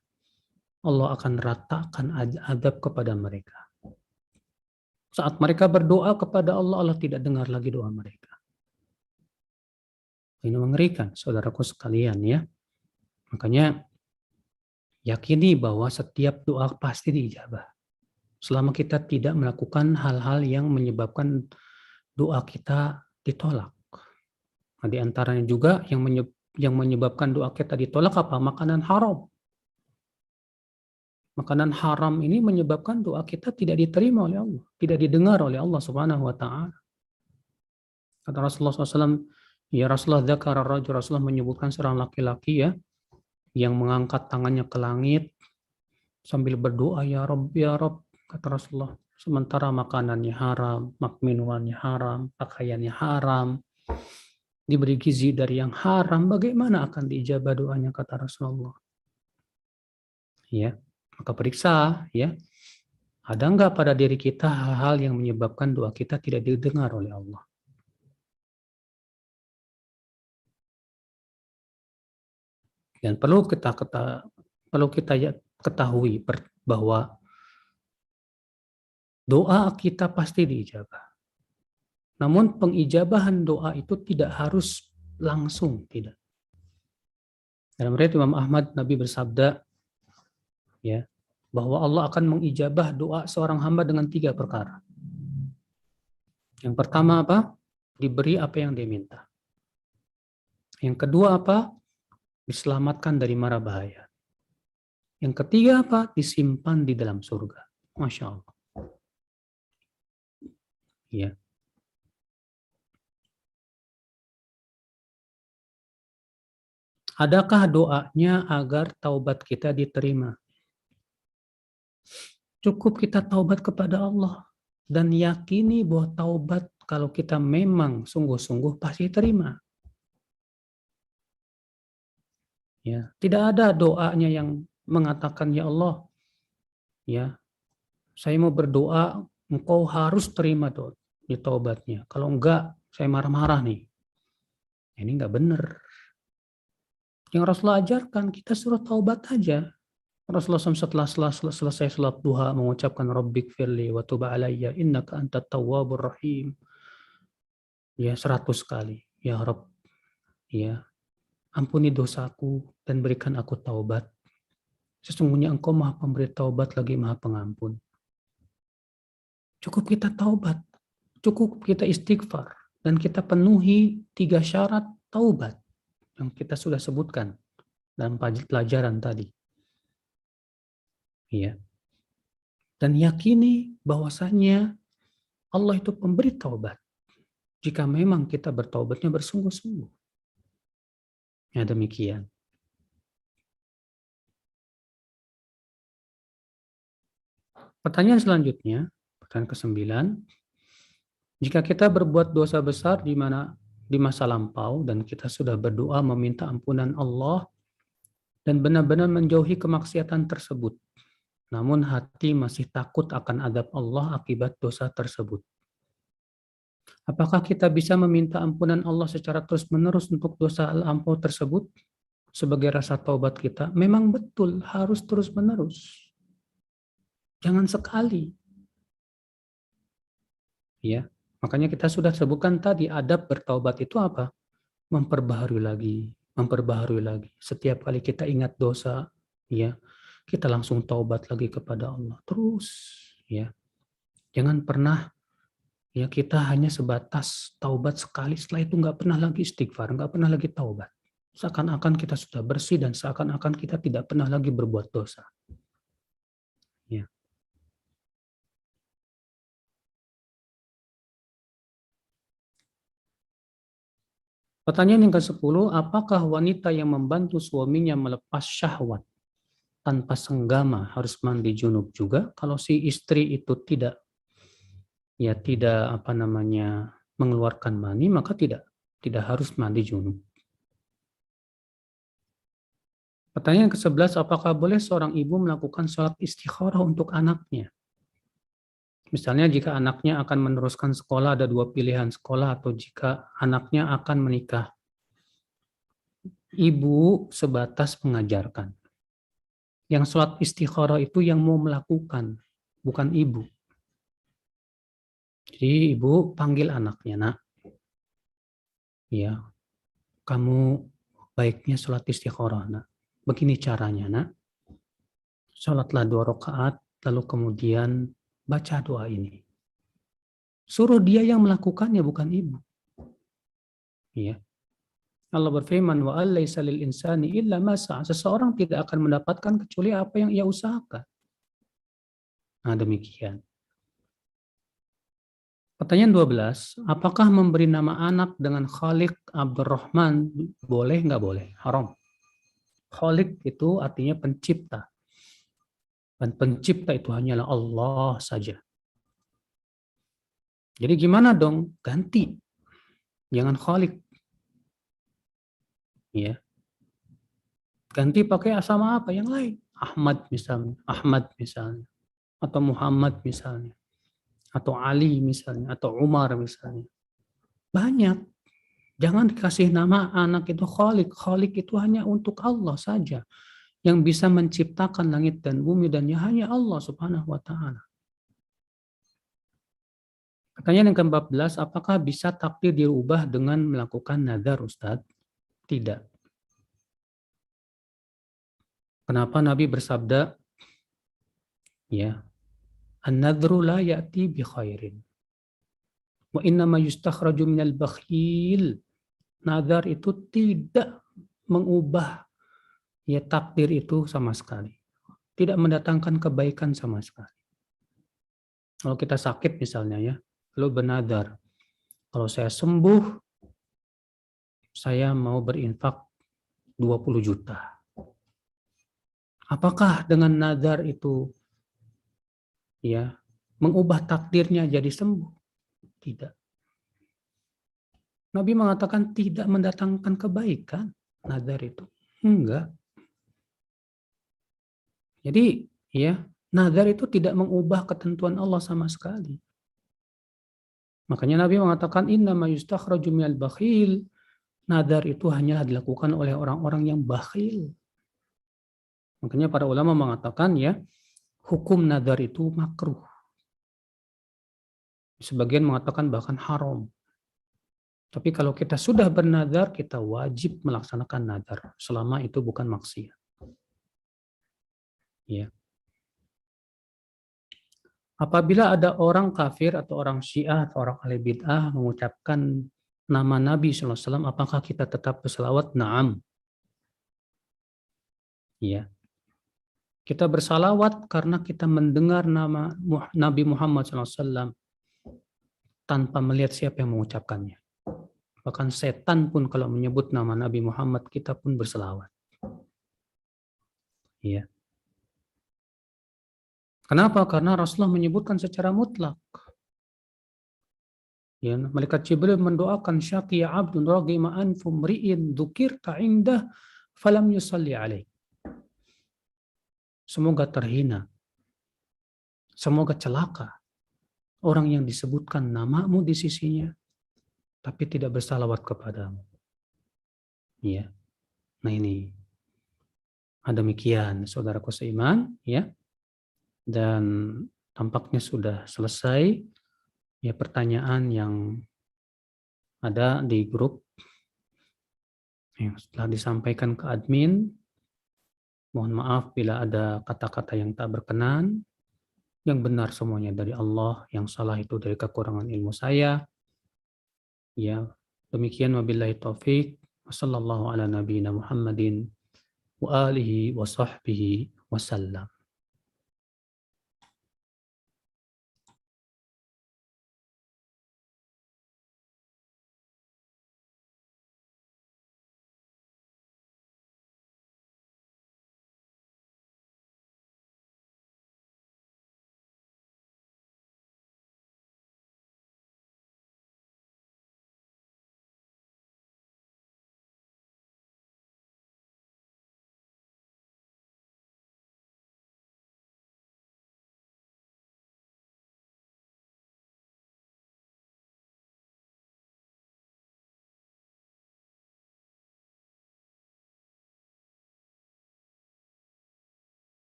Allah akan ratakan azab kepada mereka. Saat mereka berdoa kepada Allah, Allah tidak dengar lagi doa mereka. Ini mengerikan, saudaraku sekalian, ya. Makanya yakini bahwa setiap doa pasti diijabah. Selama kita tidak melakukan hal-hal yang menyebabkan doa kita ditolak. Nah, di antaranya juga yang menyebabkan doa kita ditolak apa? Makanan haram. Makanan haram ini menyebabkan doa kita tidak diterima oleh Allah, tidak didengar oleh Allah Subhanahu wa taala. Kata Rasulullah SAW, ya Rasulullah dzakara rajul, Rasulullah menyebutkan seorang laki-laki ya yang mengangkat tangannya ke langit sambil berdoa, ya Rabb, ya Rabb, kata Rasulullah, sementara makanannya haram, minumannya haram, pakaiannya haram, diberi gizi dari yang haram, bagaimana akan diijabah doanya, kata Rasulullah. Ya, maka periksa, ya, ada enggak pada diri kita hal-hal yang menyebabkan doa kita tidak didengar oleh Allah. Dan perlu kita ketahui bahwa doa kita pasti diijabah. Namun pengijabahan doa itu tidak harus langsung, tidak. Dalam riwayat Imam Ahmad, Nabi bersabda, ya, bahwa Allah akan mengijabah doa seorang hamba dengan 3 perkara. Yang pertama apa? Diberi apa yang dia minta. Yang kedua apa? Diselamatkan dari mara bahaya. Yang ketiga apa? Disimpan di dalam surga. Masya Allah. Ya. Adakah doanya agar taubat kita diterima? Cukup kita taubat kepada Allah dan yakini bahwa taubat kalau kita memang sungguh-sungguh pasti terima. Ya, tidak ada doanya yang mengatakan, ya Allah, ya, saya mau berdoa, engkau harus terima di taubatnya. Kalau enggak, saya marah-marah nih. Ini enggak benar. Yang Rasulullah ajarkan, kita suruh taubat aja. Rasulullah SAW setelah selesai salat duha mengucapkan Rabbik firli wa tub alayya innaka antat tawwabur rahim. Ya, 100 kali. Ya Rabb, ya, ampuni dosaku dan berikan aku taubat. Sesungguhnya engkau maha pemberi taubat lagi maha pengampun. Cukup kita taubat. Cukup kita istighfar. Dan kita penuhi 3 syarat taubat yang kita sudah sebutkan dalam pelajaran tadi. Ya. Dan yakini bahwasanya Allah itu pemberi taubat. Jika memang kita bertaubatnya bersungguh-sungguh. Ya demikian. Pertanyaan selanjutnya, pertanyaan ke-9. Jika kita berbuat dosa besar di masa lampau dan kita sudah berdoa meminta ampunan Allah dan benar-benar menjauhi kemaksiatan tersebut, namun hati masih takut akan azab Allah akibat dosa tersebut. Apakah kita bisa meminta ampunan Allah secara terus-menerus untuk dosa lampau tersebut sebagai rasa taubat kita? Memang betul harus terus-menerus. Jangan sekali. Ya. Makanya kita sudah sebutkan tadi, adab bertaubat itu apa? Memperbaharui lagi, memperbaharui lagi. Setiap kali kita ingat dosa, ya, kita langsung taubat lagi kepada Allah. Terus, ya. Jangan pernah ya kita hanya sebatas taubat sekali, setelah itu nggak pernah lagi istighfar, nggak pernah lagi taubat. Seakan-akan kita sudah bersih dan seakan-akan kita tidak pernah lagi berbuat dosa. Ya. Pertanyaan yang ke-10, apakah wanita yang membantu suaminya melepas syahwat tanpa senggama harus mandi junub juga? Kalau si istri itu tidak mengeluarkan mani, maka tidak harus mandi junub. Pertanyaan ke-11, apakah boleh seorang ibu melakukan sholat istikharah untuk anaknya? Misalnya jika anaknya akan meneruskan sekolah, ada 2 pilihan sekolah, atau jika anaknya akan menikah. Ibu sebatas mengajarkan. Yang sholat istikharah itu yang mau melakukan, bukan ibu. Jadi ibu panggil anaknya, nak, ya, kamu baiknya sholat istikharah, nak. Begini caranya, nak. Sholatlah 2 rakaat, lalu kemudian baca doa ini. Suruh dia yang melakukannya, bukan ibu. Ya. Allah berfirman, wa alaysa lil insani illa ma sa'a. Seseorang tidak akan mendapatkan kecuali apa yang ia usahakan. Nah, demikian. Pertanyaan 12, apakah memberi nama anak dengan Khaliq Abdurrahman boleh nggak boleh? Haram. Khaliq itu artinya pencipta. Dan pencipta itu hanyalah Allah saja. Jadi gimana dong? Ganti. Jangan Khaliq. Ya. Ganti pakai sama apa? Yang lain. Ahmad misalnya. Atau Muhammad misalnya. Atau Ali misalnya. Atau Umar misalnya. Banyak. Jangan dikasih nama anak itu Khaliq. Khaliq itu hanya untuk Allah saja. Yang bisa menciptakan langit dan bumi dan hanya Allah Subhanahu wa Ta'ala. Pertanyaan yang ke-14, apakah bisa takdir dirubah dengan melakukan nazar, Ustaz? Tidak. Kenapa Nabi bersabda, ya, an-nadhru la ya'ti bi khairin. Wa innama yustakhraju minal bakhil. Nazar itu tidak mengubah ya takdir itu sama sekali. Tidak mendatangkan kebaikan sama sekali. Kalau kita sakit misalnya ya, lalu bernazar, kalau saya sembuh, saya mau berinfak 20 juta. Apakah dengan nazar itu ya mengubah takdirnya jadi sembuh? Tidak. Nabi mengatakan tidak mendatangkan kebaikan nazar itu. Enggak. Jadi ya, nazar itu tidak mengubah ketentuan Allah sama sekali. Makanya Nabi mengatakan innama yustakhraju minal bakhil. Nazar itu hanyalah dilakukan oleh orang-orang yang bakhil. Makanya para ulama mengatakan ya, hukum nazar itu makruh. Sebagian mengatakan bahkan haram. Tapi kalau kita sudah bernazar, kita wajib melaksanakan nazar selama itu bukan maksiat. Ya. Apabila ada orang kafir atau orang Syiah atau orang ahli bid'ah mengucapkan nama Nabi SAW, apakah kita tetap berselawat? Naam. Ya. Kita bersalawat karena kita mendengar nama Nabi Muhammad SAW tanpa melihat siapa yang mengucapkannya. Bahkan setan pun kalau menyebut nama Nabi Muhammad, kita pun berselawat. Ya. Kenapa? Karena Rasulullah menyebutkan secara mutlak. Ya, malaikat Jibril mendoakan syaqiya abdun raghima anfu mri'in dzukirta indah falam yusalli alaih. Semoga terhina. Semoga celaka orang yang disebutkan namamu di sisinya tapi tidak bersalawat kepadamu. Ya. Nah ini. Demikian saudaraku seiman ya. Dan tampaknya sudah selesai pertanyaan yang ada di grup yang setelah disampaikan ke admin. Mohon maaf bila ada kata-kata yang tak berkenan. Yang benar semuanya dari Allah, yang salah itu dari kekurangan ilmu saya. Ya, demikian wabillahi taufik. Wassallallahu ala nabiyina Muhammadin wa alihi wa sahbihi wasallam.